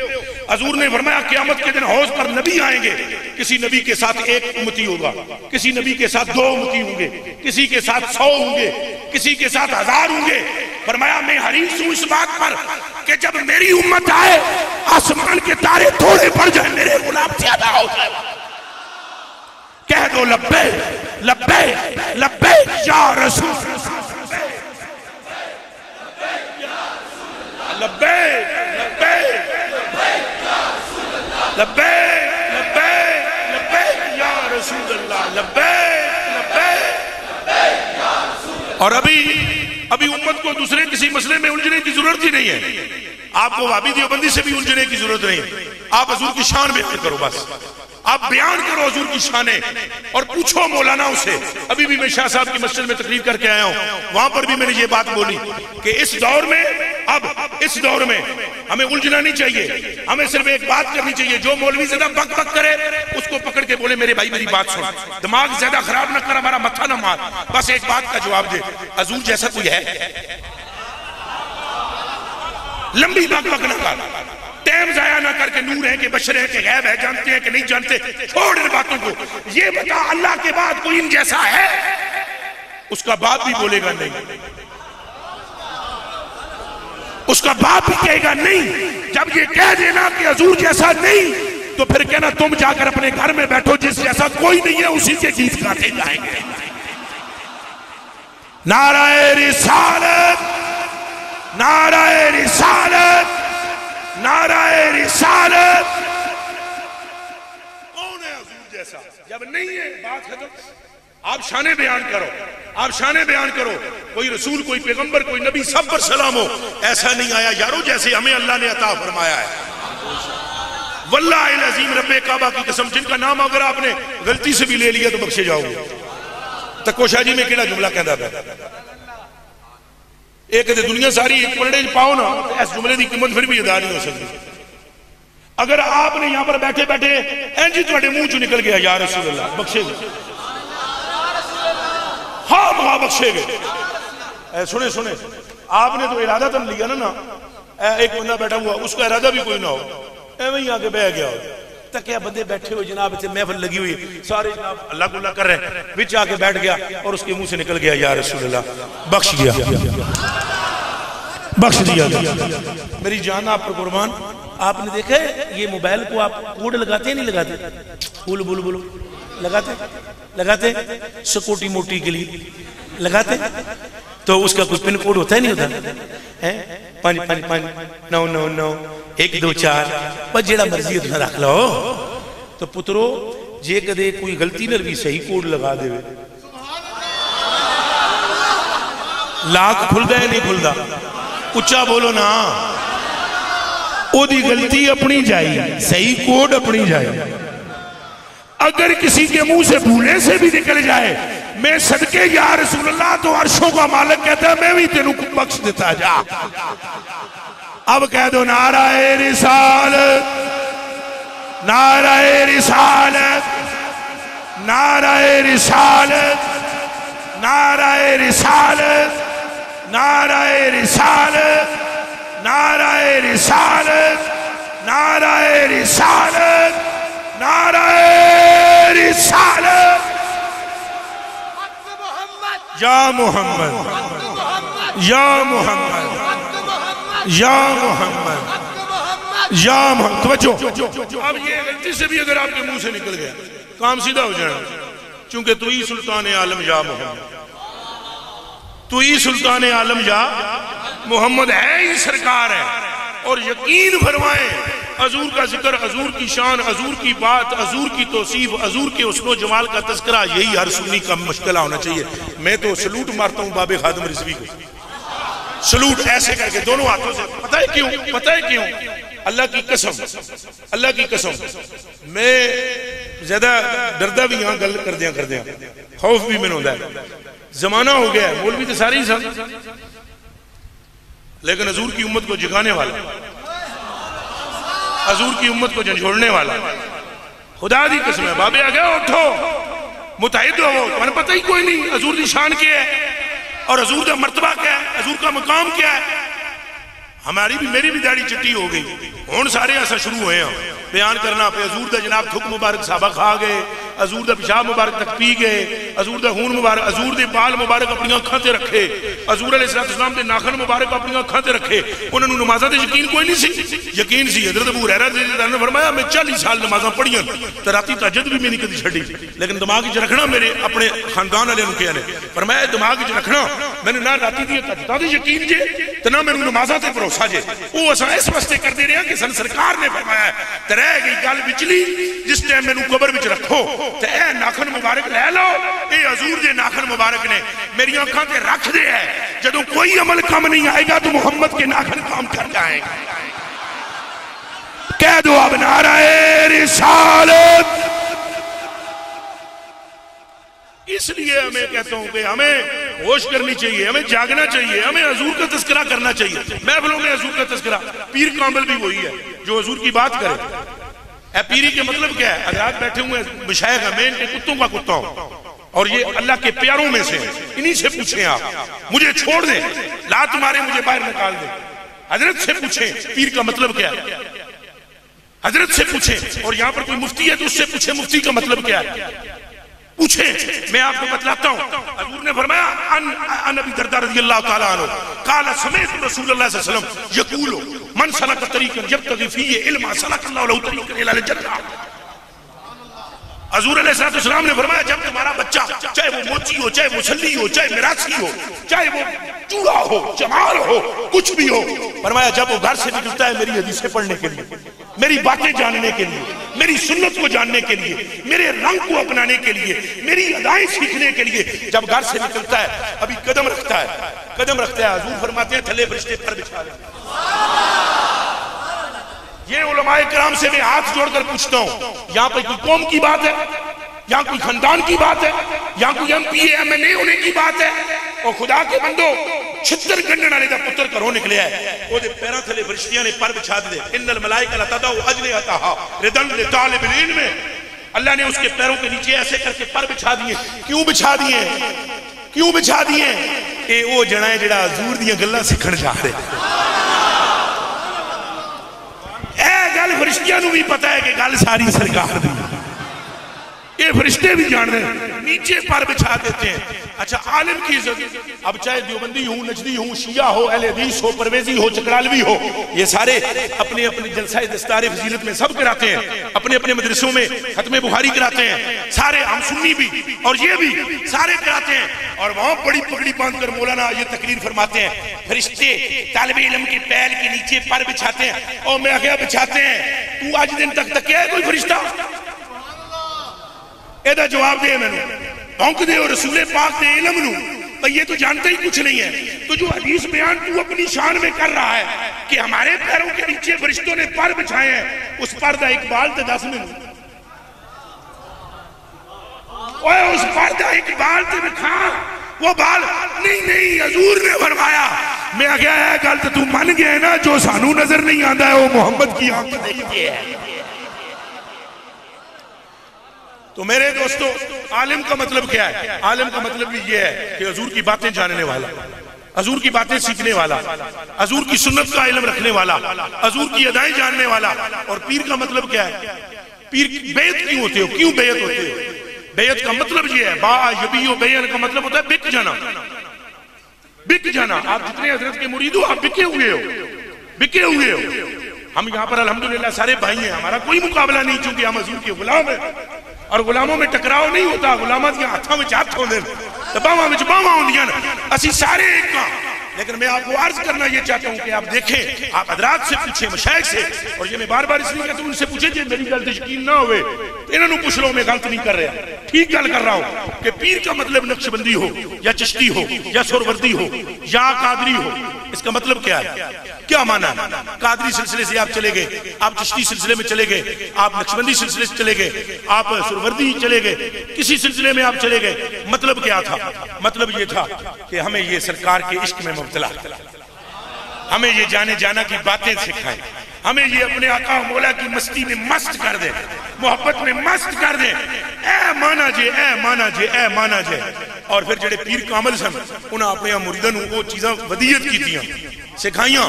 हजूर ने फरमाया क़यामत के दिन हौज पर नबी आएंगे, किसी नबी के साथ एक उम्मती होगा, किसी नबी के साथ 2 उम्मती होंगे, किसी के साथ 100 होंगे, किसी के साथ 1000 होंगे। फरमाया मैं हरीस हूं इस बात पर कि जब मेरी उम्मत आए आसमान के तारे थोड़े पड़ जाए, मेरे गुलाब ज्यादा हो जाए। कह दो लब्बैक लब्बैक लब्बैक या रसूल। लब्बैक लब्बैक लब्बैक लब्बैक लब्बैक या रसूल अल्लाह, लब्बैक लब्बैक। और अभी उम्मत को दूसरे किसी मसले में उलझने की जरूरत ही नहीं है। आपको वाबी देवबंदी से भी उलझने की जरूरत नहीं। आप हजूर की शान बयान करो, बस आप बयान करो हजूर की शाने और पूछो मौलाना से। अभी भी मैं शाह साहब की मस्जिद में तकरीर करके आया हूं, वहां पर भी मैंने ये बात बोली कि इस दौर में, अब इस दौर में हमें उलझना नहीं चाहिए। हमें सिर्फ एक बात करनी चाहिए, जो मौलवी ज्यादा बक बक करे उसको पकड़ के बोले मेरे भाई मेरी बात सुन, दिमाग ज्यादा खराब ना कर, हमारा मत्था ना मार, बस एक बात का जवाब दे, हजूर जैसा कोई है? लंबी बक बक ना कर, टाइम जाया ना करके नूर है कि बशर है कि गैब है, जानते हैं कि नहीं जानते, छोड़ इन बातों को। ये बता अल्लाह के बाद कोई इन जैसा है? उसका बाप भी बोलेगा नहीं, उसका बाप भी कहेगा नहीं। जब ये कह देना कि हजूर जैसा नहीं, तो फिर कहना तुम जाकर अपने घर में बैठो, जिस जैसा कोई नहीं है उसी के गीत गाते जाएंगे। नाराए रिसालत, नाराए रिसालत, नाराए रिसालत। कौन है हजूर जैसा? जब नहीं है बात खत्म। आप शाने बयान करो, आप शाने बयान करो। कोई रसूल, कोई पैगंबर, कोई नबी, सब पर सलाम हो, ऐसा नहीं आया यारो जैसे हमें अल्लाह ने अता फरमाया है। वल्लाहिल अज़ीम रब्बे काबा की कसम, जिनका नाम अगर आपने गलती से भी ले लिया तो बख्शे जाओगे। तकोशा जी में केड़ा जुमला कहता है? एक दुनिया सारी एक पलड़े पाओ ना, इस जुमले की कीमत फिर भी अदा नहीं हो सकती। अगर आपने यहां पर बैठे बैठे इंज तुम्हारे मुंह चो निकल गया या रसूल अल्लाह, बख्शे गए, हाँ वहां बख्शे गए। सुने सुने, आपने तो इरादा तो लिया ना, एक बंदा बैठा हुआ, उसका इरादा भी कोई ना हो, एवं ही आके बह गया हो। क्या बंदे बैठे हुए जनाब, इतने महफिल लगी हुई, सारे जनाब अल्लाह गुल्ला कर रहे हैं, बीच आके बैठ गया और उसके मुंह से निकल गया या रसूल अल्लाह, बख्श दिया, बख्श दिया। मेरी जान आप पर कुर्बान। आपने देखा है ये मोबाइल को आप कोड लगाते हैं नहीं लगाते? बुल बुल बुल लगाते लगाते, सिक्योरिटी मोटी के लिए लगाते, तो उसका कुछ पिन कोड होता है नहीं होता है? 5559199 बस जेड़ा मर्जी उतना रख लो। तो पुत्रो जे कदे कोई गलती न भी सही कोड लगा दे, लाख खुलता है नहीं खुलता? उच्चा बोलो ना। ओदी गलती अपनी जाई, सही कोड अपनी जाए। अगर किसी के मुंह से भूले से भी निकल जाए, मैं सदके या रसूलुल्लाह, तो अर्शों का मालिक कहता है मैं भी तेनू बख्श देता जा। अब कह दो नाराए रिसालत, नाराए रिसालत, नाराए रिसालत, नाराए रिसालत, नाराए रिसालत, नाराए रिसालत, नाराए रिसालत, नाराए रिसालत। या मोहम्मद, या मोहम्मद, या मोहम्मद, या मोहम्मद। अब ये गलती से भी अगर आपके मुंह से निकल गया, काम सीधा हो जाना, क्योंकि तू ही सुल्तान आलम या मोहम्मद, तू ही सुल्तान आलम या मोहम्मद है, ही सरकार है। और यकीन फरमाएं, हजूर का जिक्र, हजूर की शान, हजूर की बात, हजूर की तौसीफ, हजूर के हुस्न जमाल का तज़किरा, यही हर सुन्नी का मुश्किल होना चाहिए। मैं तो सलूट मारता हूँ बाबे खादिम रिजवी को, सलूट ऐसे करके दोनों हाथों से। पता है क्यों? पता है क्यों? अल्लाह की कसम, अल्लाह की कसम, मैं ज्यादा डरदा भी यहाँ गल कर दिया खौफ भी मैंने होता है। जमाना हो गया, मौलवी तो सारे ही सन, लेकिन हजूर की उम्मत को जगाने वाला, हजूर की उम्मत को झंझोड़ने वाला, खुदा दी कसम है। बाबे आ गया, उठो, मुतहिद हो, तुम्हें पता ही कोई नहीं हजूर की शान क्या है और हजूर का मर्तबा क्या है, हजूर का मकाम क्या है। हमारी भी, मेरी भी दाढ़ी चिट्टी हो गई, हुण सारे ऐसा शुरू हुए हैं बयान करना पे हजूर का जनाब थुक मुबारक साहबा खा गए, हजूर दा पेशाब मुबारक तक पी गए, हजूर दा खून मुबारक, हजूर दे बाल मुबारक अपनी अखां ते रखे, हजूर अलैहिस्सलाम दे नाखन मुबारक अपनी अखां ते रखे। उन्होंने नमाज़ां ते यकीन कोई नहीं सी, यकीन सी हज़रत अबू हुरैरा ने फरमाया मैं 40 साल नमाज़ां पढ़ियां ते राती तहज्जुद भी मैं नहीं कदी छड्डी, लेकिन दिमाग च रखना मेरे अपने खानदान वाले क्या ने फरमाया दिमाग च रखना मैंने ना राती दी तहज्जुदां ते यकीन जे ते ना मैनूं नमाज़ां ते भरोसा जे। वो असां इस वास्ते करदे रहे कि सन सरकार ने फरमाया ते रह गई गल विचली जिस टाइम मैनूं कब्र विच रखो ते ए नाखन मुबारक लै लो, ये हजूर दे नाखन मुबारक ने मेरी अखां ते रख दे है, जदों कोई अमल कम नहीं आएगा तो मोहम्मद के नाखन काम कर जाएंगे। कह दो अब नाराए रिसालत। इसलिए हमें कहता हूं कि हमें होश करनी चाहिए, हमें जागना चाहिए, हमें हजूर का तस्करा करना चाहिए। महफिलों में हजूर का तस्करा, पीर कामिल भी वही है जो हजूर की बात करे। पीरी के मतलब क्या है? हज़रात बैठे हुए मशाइख हैं, मैं इनके कुत्तों का कुत्ता हूं और ये अल्लाह के प्यारों में से, इन्हीं से पूछें आप, मुझे छोड़ दें, लात मारे मुझे बाहर निकाल दें। हजरत से पूछें पीर का मतलब क्या है, हजरत से पूछें। और यहां पर कोई मुफ्ती है तो उससे पूछे मुफ्ती का मतलब क्या है, पूछे। मैं आपको बतलाता हूं, हजूर ने फरमाया अन अबी दरदा रज़ियल्लाहु ताला अन्हु क़ाल समिअतु रसूलुल्लाह सल्लल्लाहु अलैहि वसल्लम यक़ूलु मन सलक तरीक़न यब्तग़ी फ़ीहि इल्मन सलकल्लाहु लहू तरीक़न इलल जन्नह। हजूर अलैहिस्सलाम ने फरमाया जब तुम्हारा बच्चा, चाहे वो मोची हो, चाहे मुसल्ली हो, चाहे मिरासी हो, चाहे वो चूड़ा हो, जमाल हो, कुछ भी हो, फरमाया जब वो घर से निकलता है मेरी हदीसें पढ़ने के लिए, मेरी बातें जानने के लिए, मेरी सुन्नत को जानने के लिए, मेरे रंग को अपनाने के लिए, मेरी अदाएं सीखने के लिए, जब घर से निकलता है अभी कदम रखता है, हजूर फरमाते हैं थले फरिश्ते पर बिछा दें। ये उलमाए किराम से मैं हाथ जोड़कर पूछता हूं, यहां पर कोई कौम की बात है, यहां कोई खानदान की बात है, यहां कोई MPA MNA होने की बात है? और खुदा के बंदो छितर गंढण वाले दा पुत्र घरों निकलिया है, ओदे पैरां थले फरिश्तियां ने पर बिछा दिए। इन्नल मलाइका लतदउ अजनिहतहा रिदन लितालिबिल इल्म, अल्लाह ने उसके पैरों के नीचे ऐसे करके पर बिछा दिए। क्यों बिछा दिए? क्यों बिछा दिए? ये वो जना है जिहड़ा हजूर दी गल्लां सीखण जा रहे। गल फरिश्तियां नूं भी पता है कि गल सारी सरकार दी, ये फरिश्ते भी जान रहे हैं, नीचे पर बिछा देते हैं। अच्छा आलिम की इज्जत, अब चाहे देवबंदी हो, नजदी हो, शिया हो, अहले हदीस हो, परवेजी हो, चकरालवी हो, ये सारे अपने अपने जलसा दस्तार फजीलत में सब कराते हैं, अपने अपने मदरसों में खत्म बुखारी कराते हैं, सारे हम सुन्नी भी और ये भी सारे कराते हैं। और वहां बड़ी पगड़ी बांधकर मौलाना ये तकरीर फरमाते हैं फरिश्ते तालिबे इल्म के पैर के नीचे पर बिछाते हैं। और मैं क्या बिछाते हैं? तू आज दिन तक तकिया है कोई फरिश्ता? एदा जवाब दे मैनू, भौंक दे और रसूले पाक दे इल्म नू, भाई ये तो जानते ही कुछ नहीं है। तो जो हदीस बयान तू अपनी शान में कर रहा है कि हमारे पैरों के नीचे फरिश्तों ने पर बिछाए हैं, उस पर दा इकबाल ते दस मैनू, ओए उस पर दा इकबाल ते दिखा वो बाल। नहीं नहीं, हजूर ने फरमाया। मैं क्या है गल तो तू मन गया ना, जो सानू नजर नहीं आता है वो मोहम्मद की आंख देखती है। तो मेरे दोस्तों आलिम का मतलब क्या है? आलिम का मतलब भी ये है कि हजूर की बातें जानने वाला, हजूर की बातें सीखने वाला, हजूर की सुन्नत का इल्म रखने वाला, हजूर की अदाएं जानने वाला। और पीर का मतलब क्या है? पीर बेयत क्यों होते हो? क्यों बेयत होते हो? बेयत का मतलब ये है, बा यबीयो बेयन का मतलब होता है बिक जाना, बिक जाना। आप जितने हजरत के मुरीद हो आप बिके हुए हो, बिके हुए हो। हम यहाँ पर अल्हम्दुलिल्लाह सारे भाई हैं, हमारा कोई मुकाबला नहीं, चूंकि हम हजूर के गुलाम हैं। और गुलामों में टकराव नहीं होता, गुलामा दियां हाथों में हाथ होंदे ते बाहां में बाहां होंदियां, असीं सारे एक हां। लेकिन मैं आपको अर्ज करना ये चाहता हूं कि आप देखें, आप हजरात से पूछें, मशाइख से। और ये मैं बार बार इसलिए कहता हूं, उनसे पूछे जे मेरी गल ते यकीन ना होवे तो इन्होंने पूछ लो, मैं गलत नहीं कर रहा, ठीक गल कर रहा हूं कि पीर का मतलब नक्शबंदी हो या चिश्ती हो या सुरवर्दी हो या कादरी हो। इसका मतलब क्या है? क्या माना है? कादरी सिलसिले से आप चले गए, आप चिश्ती सिलसिले में चले गए, आप नक्शबंदी सिलसिले से चले गए, आप सुरवर्दी चले गए, किसी सिलसिले में आप चले गए। मतलब क्या था? मतलब ये था कि हमें ये सरकार के इश्क में मुब्तला, हमें ये जाने जाना की बातें सिखाएं, हमें ये अपने आका मौला की मस्ती में मस्त कर दे, मोहब्बत में मस्त कर दे। ए माना जे, ए माना जे, ए माना जे। और फिर जेडे पीर कामिल सन उन्हें अपने मुरीदां नूं वो चीज़ां वदीयत कीतियां, सिखाइयां।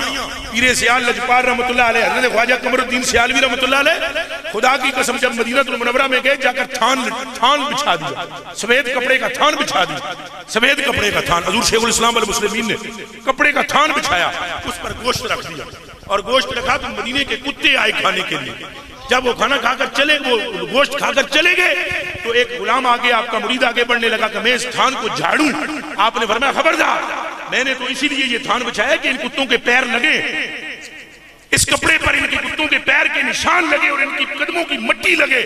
पीरे सियाल लजपाल रहमतुल्लाह अलैह, हज़रत ख्वाजा कमरुद्दीन सियालवी रहमतुल्लाह अलैह खुदा की कसम जब मदीनतुल मुनव्वरा में गए जाकर थान बिछा दिया, सफेद कपड़े का थान बिछा दिया, सफेद कपड़े का थान। हजूर शेखुल इस्लाम वल मुस्लिमीन ने कपड़े का थान बिछाया, उस पर गोश्त रख दिया और गोश्त रखा तो मदीने के कुत्ते आए खाने के लिए। जब वो खाना खाकर चले, वो गोश्त खाकर चले गए तो एक गुलाम आगे, आपका मुरीद आगे बढ़ने लगा कि मैं इस थान को झाड़ूं। आपने फरमाया खबरदार, मैंने तो इसीलिए ये थान बिछाया कि इन कुत्तों के पैर लगे, इस कपड़े पर इनके कुत्तों के पैर के निशान लगे और इनकी कदमों की मट्टी लगे।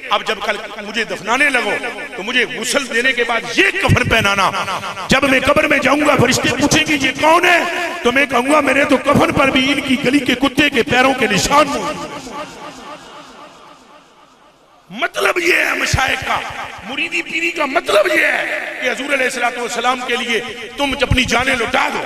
अब जब कल मुझे दफनाने लगो तो मुझे गुस्ल देने के बाद ये कफन पहनाना। जब मैं कब्र में जाऊंगा फरिश्ते पूछेंगे ये कौन है, तो मैं कहूंगा मेरे तो कफन पर भी इनकी गली के कुत्ते के पैरों के निशान। मतलब ये है मशाइख का, मुरीदी पीरी का मतलब ये है कि हुजूर अलैहिस्सलातु वस्सलाम के लिए तुम अपनी जानें लुटा दो।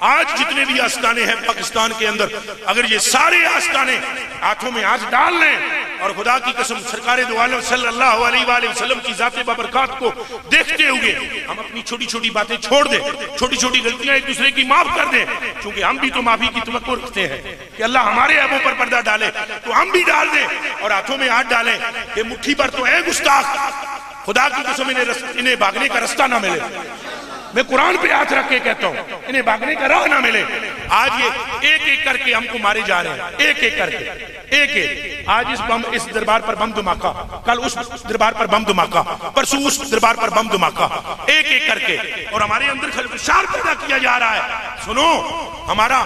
आज जितने भी आस्ताने हैं पाकिस्तान के अंदर, अगर ये सारे आस्ताने हाथों में हाथ डाल लें और खुदा की कसम सरकार दो आलम सल्लल्लाहु अलैहि वसल्लम की जाते बाबरकात को देखते हुए हम अपनी छोटी छोटी बातें छोड़ दें, छोटी छोटी गलतियां एक दूसरे की माफ कर दें, क्योंकि हम भी तो माफी की तवक्को रखते हैं कि अल्लाह हमारे ऐबों पर पर्दा डाले, तो हम भी डाल दें और हाथों में हाथ डालें कि मुट्ठी पर तो है गुस्ताख, खुदा की कसम इन्हें भागने का रास्ता ना मिले। मैं कुरान पे हाथ रख के कहता हूं इन्हें भागने का राह ना मिले। आज ये एक एक करके हमको मारे जा रहे हैं, एक एक करके, एक एक। आज इस दरबार पर बम धमाका, कल उस दरबार पर बम धमाका, परसों उस दरबार पर बम धमाका, एक एक करके, और हमारे अंदर खलबशार पैदा किया जा रहा है। सुनो, हमारा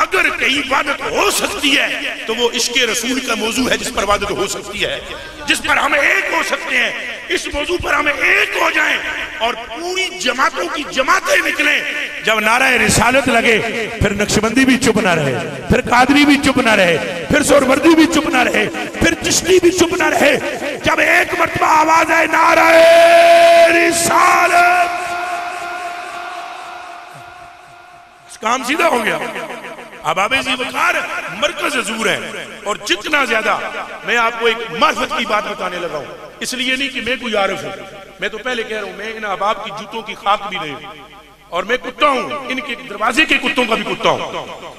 अगर कहीं इबादत हो सकती है तो वो इश्क़े रसूल का मौजू है जिस पर इबादत हो सकती है, जिस पर हम एक हो सकते हैं। इस मौजू पर हमें एक हो जाएं और पूरी जमातों की जमातें निकलें। जब नाराए रिसालत लगे फिर नक्शबंदी भी चुप ना रहे, फिर कादरी भी चुप ना रहे, फिर सोहरवर्दी भी चुप ना रहे, फिर चिश्ती भी चुप ना रहे। जब एक मर्तबा आवाज है नाराए रिसालत, काम सीधा हो गया। अबाबे ज़ीवकार मरकज ज़ूर है। और जितना ज्यादा मैं आपको एक मार्फत की बात बताने लगा हूं, इसलिए नहीं कि मैं कोई आरिफ हूं, मैं तो पहले कह रहा हूं मैं इन अहबाब की जूतों की खाक भी नहीं, और मैं कुत्ता हूं, इनके दरवाजे के कुत्तों का भी कुत्ता हूं,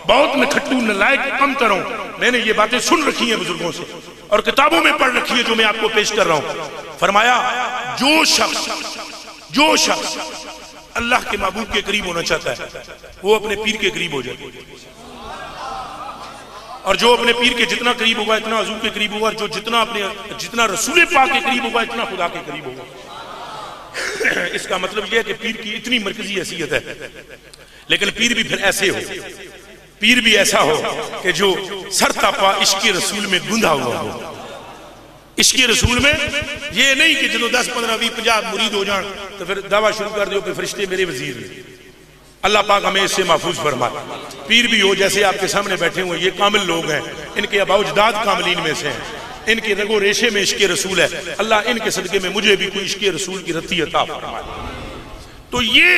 बहुत नखट्टू नलायक कम तरह हूं। मैंने ये बातें सुन रखी हैं बुजुर्गों से और किताबों में पढ़ रखी है जो मैं आपको पेश कर रहा हूं। फरमाया जो शख्स अल्लाह के महबूब के करीब होना चाहता है वो अपने पीर के करीब हो जाए, और जो अपने पीर के जितना करीब होगा इतना हुजूर के करीब होगा, और जो जितना रसूल पाक के करीब होगा इतना खुदा के करीब होगा। इसका मतलब यह है कि पीर की इतनी मरकजी हैसियत है। लेकिन पीर भी फिर ऐसे हो, पीर भी ऐसा हो कि जो सर तपा इश्क़ रसूल में गुंधा हुआ हो। इश्क़ रसूल में ये नहीं कि जो 10 15 20 50 मुरीद हो जान तो फिर दावा शुरू कर दो कि फरिश्ते मेरे वजीर हैं। अल्लाह पाक हमें इससे महफूज फरमाए। पीर भी हो जैसे आपके सामने बैठे हुए, ये कामिल लोग हैं, इनके अबाउजदाद कामिलीन में से हैं, इनके रगो रेशे में इश्क़ रसूल है। अल्लाह इनके सदके में मुझे भी कोई इश्क़ रसूल की रत्ती अता फरमाए। तो ये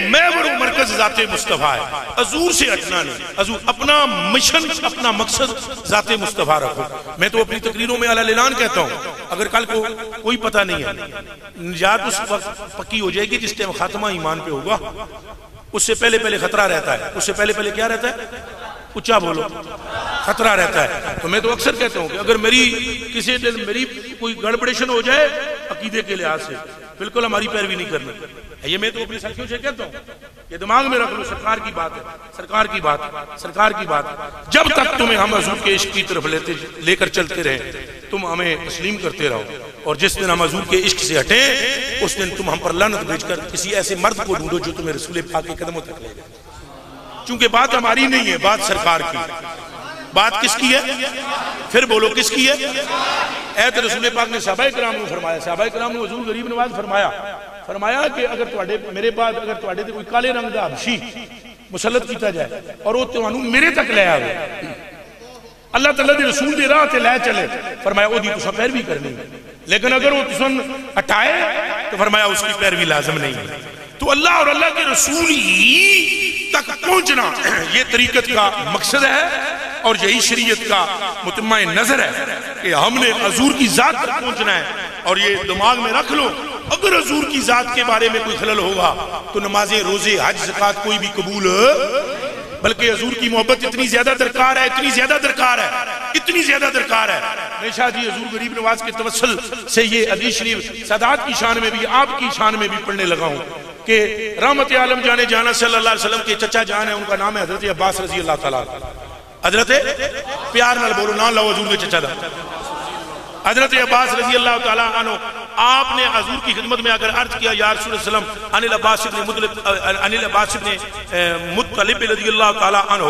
महवर मरकज ज़ाते मुस्तफ़ा है, हजूर से हटना नहीं। हजूर अपना मिशन, अपना मकसद ज़ाते मुस्तफ़ा रखो। मैं तो अपनी तकरीरों में अला ऐलान कहता हूँ, अगर कल को कोई पता नहीं है, निजात उस वक्त पक्की हो जाएगी जिस टाइम खात्मा ईमान पे होगा। उससे पहले पहले खतरा रहता है, उससे पहले पहले क्या रहता है, ऊंचा बोलो, खतरा रहता है। तो मैं तो अक्सर कहता हूँ कि अगर किसी दिन मेरी कोई गड़बड़ेशन हो जाए अकीदे के लिहाज से, बिल्कुल हमारी पैरवी नहीं करनी। ये मैं तो अपने साथियों से कहता हूँ, ये दिमाग में रख लो, सरकार की बात है, सरकार की बात है, सरकार की बात है। जब तक तुम्हें हम हुजूर के इश्क की तरफ लेकर चलते रहे तुम हमें तस्लीम करते रहो, और जिस दिन हम हुजूर के इश्क से हटे उस दिन तुम हम पर लानत भेजकर किसी ऐसे मर्द को ढूंढो जो तुम्हें रसूल पाक के कदमों तक ले जाए। चूंकि बात हमारी नहीं है, बात सरकार की। बात किसकी है, फिर बोलो किसकी है? ऐत रसूल पाक ने सहाबा किराम को फरमाया, सहाबा किराम ने हुजूर गरीब नवाज फरमाया कि अगर तुहाडे मेरे बाद अगर तुहाडे ते कोई काले रंग दा हबशी मुसल्लत किया जाए और वो तुहानू मेरे तक ले आवे, अल्लाह तआला दे रसूल दे राह ते ले चले, फरमाया ओदी तुसां पैरवी करनी। लेकिन अगर वो तुसां हटाए तो फरमाया उसकी पैरवी लाजम नहीं है। तो अल्लाह और अल्लाह के रसूल ही तक पहुंचना ये तरीकत का मकसद है, और यही शरीयत का मुतम्मा नजर है कि हमने हुजूर की जात तक पहुंचना है। और ये दिमाग में रख लो, अगर हुजूर की जात के बारे में कोई खलल होगा तो नमाजें, रोजे, हज, ज़कात कोई भी कबूल, बल्कि हुजूर की मोहब्बत इतनी ज्यादा दरकार है, इतनी ज्यादा दरकार है, इतनी ज्यादा दरकार है। हमेशा जी हजूर गरीब नवाज के तवस्सुल से ये हदीस शरीफ सादात की शान में भी, आपकी शान में भी पढ़ने लगा हूँ कि रहमत आलम जाने जाना सल्लल्लाहु अलैहि वसल्लम के चचा जान है, उनका नाम है हजरत अब्बास रजी अल्लाह ताला। हजरत प्यार नाल बोलो ना लो हजूर के चचा दा, हजरत अब्बास रजी अल्लाह ताला अन्हु। आपने हजूर की खिदमत में अगर अर्ज किया या रसूल सल्लम अनिल अब्बास इब्न मुत्तलिब रज़ियल्लाहु ताला अन्हु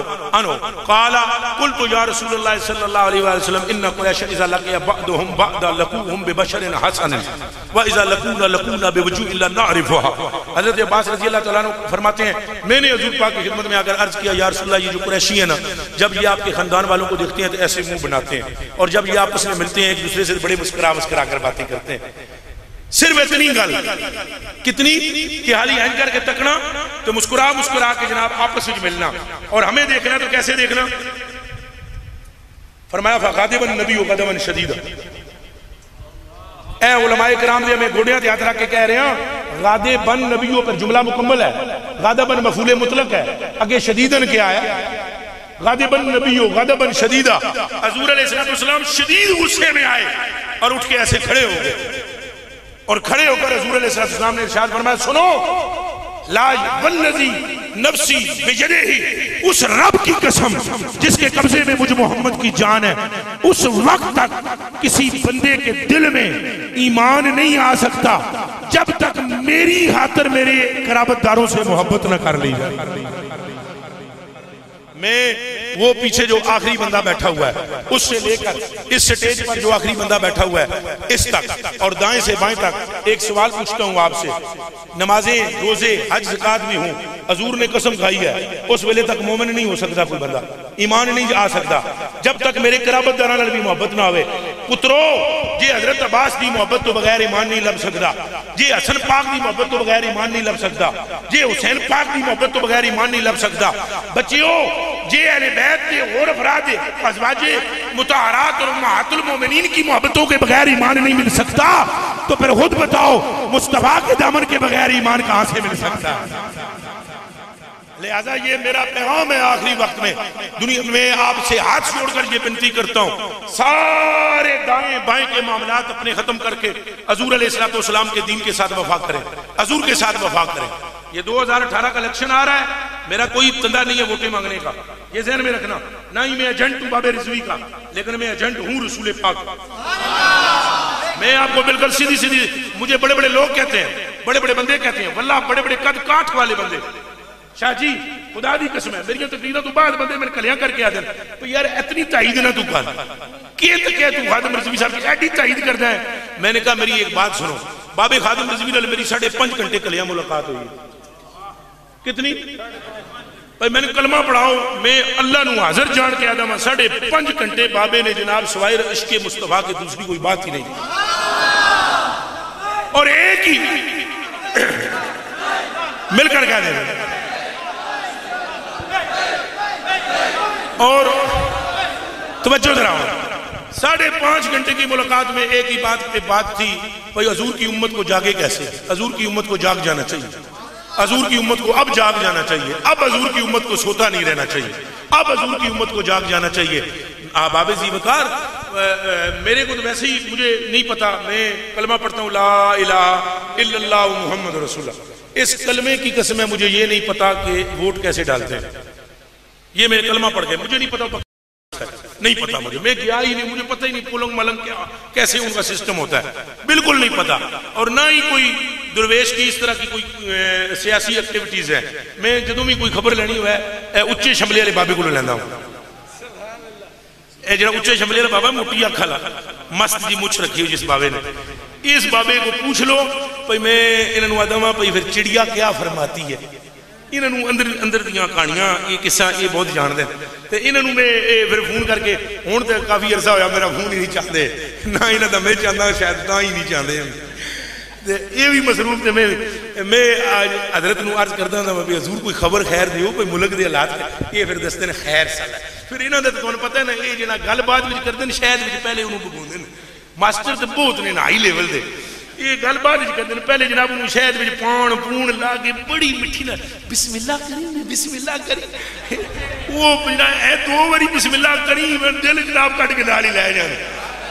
क़ाला क़ुल्तु या रसूलल्लाह सल्लल्लाहु अलैहि वसल्लम इन्ना क़ुरैशन इज़ा लक़िया बअदुहुम बअदा लक़ूहुम बिबशरिन हसन व इज़ा लक़ूना बिवजूहिन ला नअरिफुहा। हज़रत अब्बास रज़ियल्लाहु ताला अन्हु फरमाते हैं, मैंने हजूर पाक की खिदमत में अगर अर्ज किया या रसूलल्लाह ये जो कुरैशी है ना, जब ये आपके खानदान वालों को देखते हैं तो ऐसे मुंह बनाते हैं, और जब ये आपस में मिलते हैं एक दूसरे से बड़े मुस्कुरा मुस्कुरा कर बातें करते हैं। सिर्फ इतनी गल कितनी कि हाली एंड करके तकना तो मुस्कुरा मुस्कुरा के जनाब आपस में मिलना, और हमें देखना तो कैसे देखना। फरमाया फ़ग़ादिबन नबी ग़दबन शदीदा। ए उलमाए किराम ने हमें घोड़ियां याद रख के कह रहे हैं, ग़ादिबन नबियों पर जुमला मुकम्मल है, ग़ादिबन मफ़ूल मुतलक है, आगे शदीदन क्या है, ग़ादिबन नबियों ग़दबन शदीदा। हज़ूर अलैहिस्सलाम शदीद गुस्से में आए और उठ के ऐसे खड़े हो गए, और खड़े होकर हज़ूर अलैहिस्सलाम ने इरशाद फरमाया, सुनो, ला वल्लज़ी नफ्सी बियदिही, उस रब की कसम जिसके कब्जे में मुझ मोहम्मद की जान है, उस वक्त तक किसी बंदे के दिल में ईमान नहीं आ सकता जब तक मेरी खातिर मेरे कराबतदारों से मोहब्बत न कर ली जाए। मैं वो पीछे जो आखिरी बंदा बैठा हुआ है उससे लेकर इस स्टेज पर जो आखिरी बंदा बैठा हुआ है इस तक, और दाएं से बाएं तक एक सवाल पूछता हूँ आपसे, नमाजें रोजे हज ज़कात में हूँ, हजूर ने कसम खाई है उस वेले तक मोमिन नहीं हो सकता कोई बंदा, ईमान नहीं आ सकता जब तक मेरे कराबतदारां नाल भी मोहब्बत ना होवे। पुत्रो, जे हजरत अब्बास की मोहब्बत तो बगैर ईमान नहीं लभ सकता, जे हसन पाक की मोहब्बत तो बगैर ईमान नहीं लभ सकता, जे हुसैन पाक की मोहब्बत तो बगैर ईमान नहीं लभ सकता। बच्चियों, जे अहले बैत के और अफराद अज़वाजे मुतहरात और उम्महातुल मोमिनीन की मोहब्बतों के बगैर ईमान नहीं मिल सकता, तो फिर खुद बताओ मुस्तफा के दामन के बगैर ईमान कहां से मिल सकता। लिहाजा ये मेरा पैगाम है आखिरी वक्त में दुनिया में आपसे हाथ जोड़कर ये विनती करता हूँ, सारे दाएं बाएं के मामलात अपने खत्म करके हजूर अलैहिस्सलाम के दीन के साथ वफा करें, हजूर के साथ वफा करें। ये 2018 का इलेक्शन आ रहा है, मेरा कोई तंदा नहीं है वोटें मांगने का, ये ज़हन में रखना। ना ही मैं एजेंट हूँ बाबे रिजवी का, लेकिन मैं एजेंट हूँ रसूल पाक का। मैं आपको बिल्कुल सीधी सीधी, मुझे बड़े बड़े लोग कहते हैं, बड़े बड़े बंदे कहते हैं, वल्लाह बड़े बड़े कद काठ वाले बंदे, शाह जी खुदा दी कसम है मेरी तकरीरों तो बाद बंदे मैंने कलियां करके आ दें, तो यार इतनी ताईद ना तू कर के तू खादिम रिजवी साहब की एडी ताईद करता है। मैंने कहा मेरी एक बात सुनो, बाबे खादिम रिजवी नाल मेरी 5.5 घंटे कलियां मुलाकात हुई। कितनी भाई मैंने कलमा पढ़ाओ, मैं अल्लाह नू हाजिर जान के आदम 5.5 घंटे बाबे ने जनाब सवाए इश्क़ मुस्तफा की दूसरी कोई बात ही नहीं, और एक ही मिलकर कह दे। और तवज्जो जरा, 5.5 घंटे की मुलाकात में एक ही बात थी, भाई हजूर की उम्मत को जागे कैसे, हजूर की उम्मत को जाग जाना चाहिए, हजूर की उम्मत को अब जाग जाना चाहिए, अब हजूर की उम्मत को सोता नहीं रहना चाहिए, अब हजूर की उम्मत को जाग जाना चाहिए। बाबे जी वकार, मेरे को तो वैसे ही मुझे नहीं पता, मैं कलमा पढ़ता हूँ ला इलाहा इल्लल्लाह मुहम्मद रसूलुल्लाह, इस कलमे की कसम है मुझे ये नहीं पता कि वोट कैसे डालते हैं, ये मेरे कलमा पढ़ गए, मुझे नहीं पता, नहीं पता मुझे, मैं गया ही नहीं, मुझे पता ही नहीं पुलंग मलंग क्या कैसे उनका सिस्टम होता है, बिल्कुल नहीं पता। और ना ही कोई दुर्वेश की इस तरह की कोई सियासी एक्टिविटीज है। मैं जदों भी कोई खबर लेनी हुआ है उच्चे शमले वाले बाबे को लेना हूँ, जो उच्चे शमले वाला बाबा मोटी अख वाला मस्त जी मुछ रखी हुई जिस बाबे ने, इस बाबे को पूछ लो भाई मैं इन्होंने आदा वा भाई फिर चिड़िया क्या फरमाती है, इन्होंने अंदर अंदर दियाँ कहानियां ये किस्सा ये बहुत जानते हैं, तो इन्होंने मैं फिर फोन करके हूँ तो काफ़ी अरसा होया मेरा फोन ही नहीं चाहते, ना इन्हों का मैं चाहता शायद ना ही नहीं चाहते, ये भी मसरूफ थे। मैं आज हजरत नूं अर्ज करता हूँ भी हजूर कोई खबर खैर दियो कोई मुल्क के हालात, ये फिर दसते हैं खैर साल, फिर इन्होंने तो तुहानूं पता है ना ये जो गलबात भी करते हैं शायद पहले उन्होंने बगाते हैं, मास्टर तो बहुत ने हाई लेवल के, ये गलबात करते हैं पहले जनाब उन्होंने शहद में पान पून ला के बड़ी मिठी ना बिस्मिल्लाह करी बिस्मिल्लाह करी, वो 2 बारी बिस्मिल्लाह करी दिल जनाब कट के नाल ही लै जाने,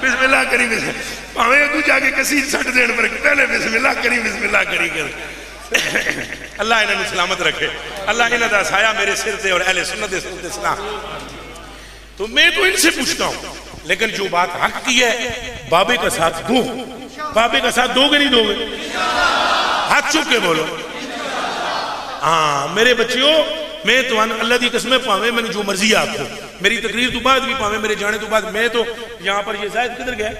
बिस्मिल्लाह करी भावे अगू जाके कसीर सट देन पर पहले बिस्मिल्लाह करी कर। अल्लाह इन्हें सलामत रखे, अल्लाह इन्हों का साया मेरे सिर से और अहले सुन्नत दे सिर ते सलाम। तो मैं तो इनसे पूछता हूं, लेकिन जो बात हक की है, बाबे का साथ दो। बाबे का साथ दोगे नहीं दोगे? हाथ चुक के बोलो। हाँ मेरे बच्चियों, मैं तो अल्लाह की कसम भावे मैंने जो मर्जी आखो, मेरी तकरीर तो बाद भी भावे मेरे जाने तो बाद, मैं तो यहाँ पर ये जायद किधर गया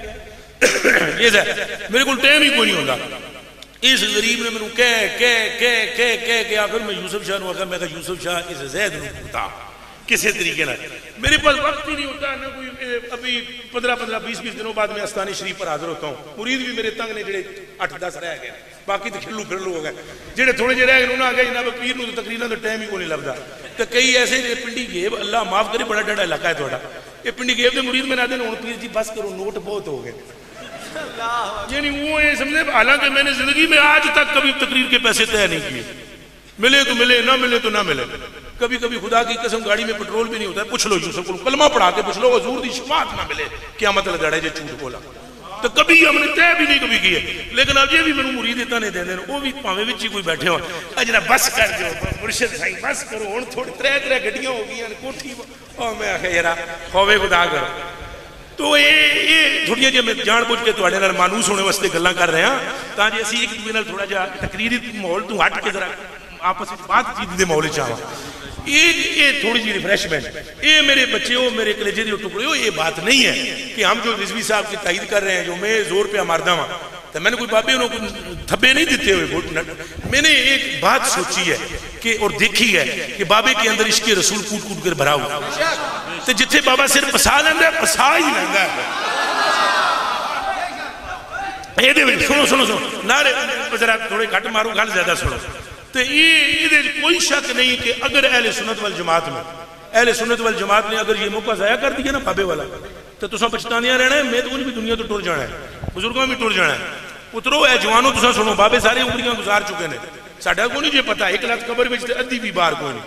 ये जायद मेरे को टाइम ही कोई नहीं होता। इस गरीब ने मैंने कह आखिर मैं यूसुफ शाह आखिर मैं यूसुफ शाह इस जैद बता किसी तरीके ना, मेरे पास वक्त ही नहीं होता ना कोई। अभी 15-15 20-20 दिनों बाद मैं आस्थानी शरीफ पर हाजिर होता हूँ। मुरीद भी मेरे तंग ने जेडे 8-10 रह गए, बाकी तो खिलू फिर हो गए। जेडे थोड़े जे रह गए उन्होंने आ गए जनाब पीर को तकरीर का टाइम ही को नहीं लगता। तो कई ऐसे पिंडी गेब, अल्लाह माफ करे बड़ा डाढ़ा इलाका है थोड़ा, ये पिंडी गेब के मुरीद में आते हूँ पीर जी बस करो नोट बहुत हो गए। यानी वो ये समझे, हालांकि मैंने जिंदगी में आज तक कभी तकरीर के पैसे तय नहीं किए, मिले तो मिले, ना मिले तो ना मिले। कभी कभी खुदा की कसम गाड़ी में पेट्रोल भी नहीं होता है, पूछ लो यूसुफ को, कलमा पढ़ा के पूछ लो, हजूर दी शफाअत ना मिले क्या मतलब गड़ा जो झूठ बोला। तो कभी हमने तय भी नहीं कभी किए। लेकिन अब ये भी मैं मुरीद इतना नहीं देंगे, वो भी भावे विच ही कोई बैठे हो अजना बस कर दो मुर्शिद साईं बस करो, हुण थोड़ी 3 गड्डियां हो गई कोठी। मैं आखिया यार खौवे खुदा करो। तो ये थोड़िया जी मैं जानबूझ के तुहाडे नाल मानूस होने वास्ते गल्लां कर रहे हैं, ताकि असीं एक दूजे नाल थोड़ा जिहा तकरीरी माहौल तो हट के जरा आपस में बातचीत के माहौल च आवां। ये थोड़ी जी रिफ्रेशमेंट, ये मेरे बच्चे हो, मेरे कलेजे के टुकड़े हो, ये बात नहीं है कि हम जो रिजवी साहब की तायद कर रहे हैं, जो मैं जोर पे मारदा वहां, तो मैंने कोई बाबे उन्होंने थब्बे नहीं दिते हुए। मैंने एक बात सोची है कि और देखी है कि बाबे के अंदर इश्क रसूल कूट कूट कर भरा हुआ, तो जिथे बाबा सिर पसा लेंदा पसा ही लेंदा। सुनो सुनो सुनो नारे जरा थोड़े घट मारो, गल ज्यादा सुनो। तो ये कोई शक नहीं कि अगर अहले सुन्नत वल जमात में, अहले सुन्नत वल जमात ने अगर ये मौका ज़ाया कर दिया ना बाबे वाला, तो तुसा पछतानिया रहना है। मैं तो भी दुनिया तो टुर जाना है, बुजुर्गों भी टुर जाना है। पुत्रो ए जवानों तुसा सुनो, बाबे सारे उमरियां गुजार चुके हैं, साडा को नहीं जे पता 1 लाख कबर में अद्धी भी बाहर कोई नहीं,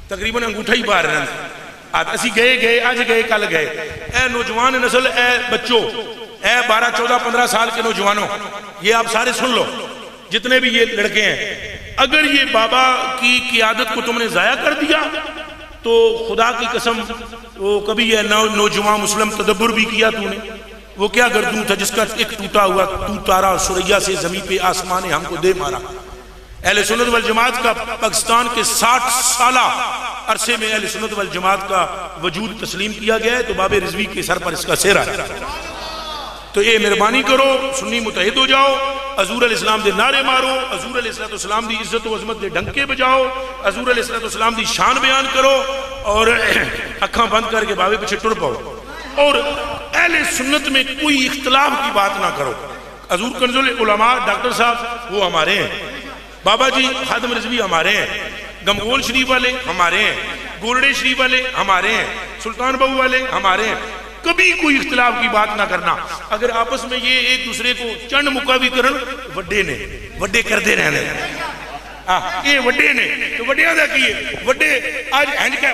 तकरीबन अंगूठा ही बाहर रहना। असी गए अज गए कल गए। ए नौजवान नस्ल, ए बच्चों, ए 12, 14, 15 साल के नौजवानों, ये आप सारे सुन लो, जितने भी ये लड़के हैं, अगर ये बाबा की क़ियादत को तुमने जाया कर दिया तो खुदा की कसम, वो कभी ये नौजवान मुस्लिम तदब्बुर भी किया तूने, वो क्या गर्दूं था जिसका एक टूटा हुआ तू तारा सुरैया से जमीन पे आसमान ने हमको दे मारा। अहले सुन्नत वल जमात का पाकिस्तान के 60 साल अरसे में अहले सुन्नत वल जमात का वजूद तस्लीम किया गया है, तो बाबे रिजवी के सर पर इसका सेहरा है। तो ये मेहरबानी करो, सुन्नी मुतहिद हो जाओ, हजूर अलैहिस्सलाम दे नारे मारो, हजूर अलैहिस्सलाम दी इज्जत और अजमत दे डंके बजाओ, हजूर अलैहिस्सलाम दी शान बयान करो और अखा बंद करके बाबे पीछे टुर पाओ। और अहले सुन्नत में कोई इख्तलाफ की बात ना करो। हजूर कंजुल उलमा डॉक्टर साहब वो हमारे हैं, बाबा जी खादिम रिजवी हमारे हैं, गमगोल शरीफ वाले हमारे हैं, गोरडे शरीफ वाले हमारे हैं, सुल्तान बाबू वाले हमारे हैं। कभी कोई इख्तिलाफ की बात ना करना। अगर आपस में ये एक दूसरे को चंड मुका भी करन, वड्डे ने वड्डे करते रहने, ये वड्डे ने तो वड्डिया का की है, वड्डे आज इंज क्या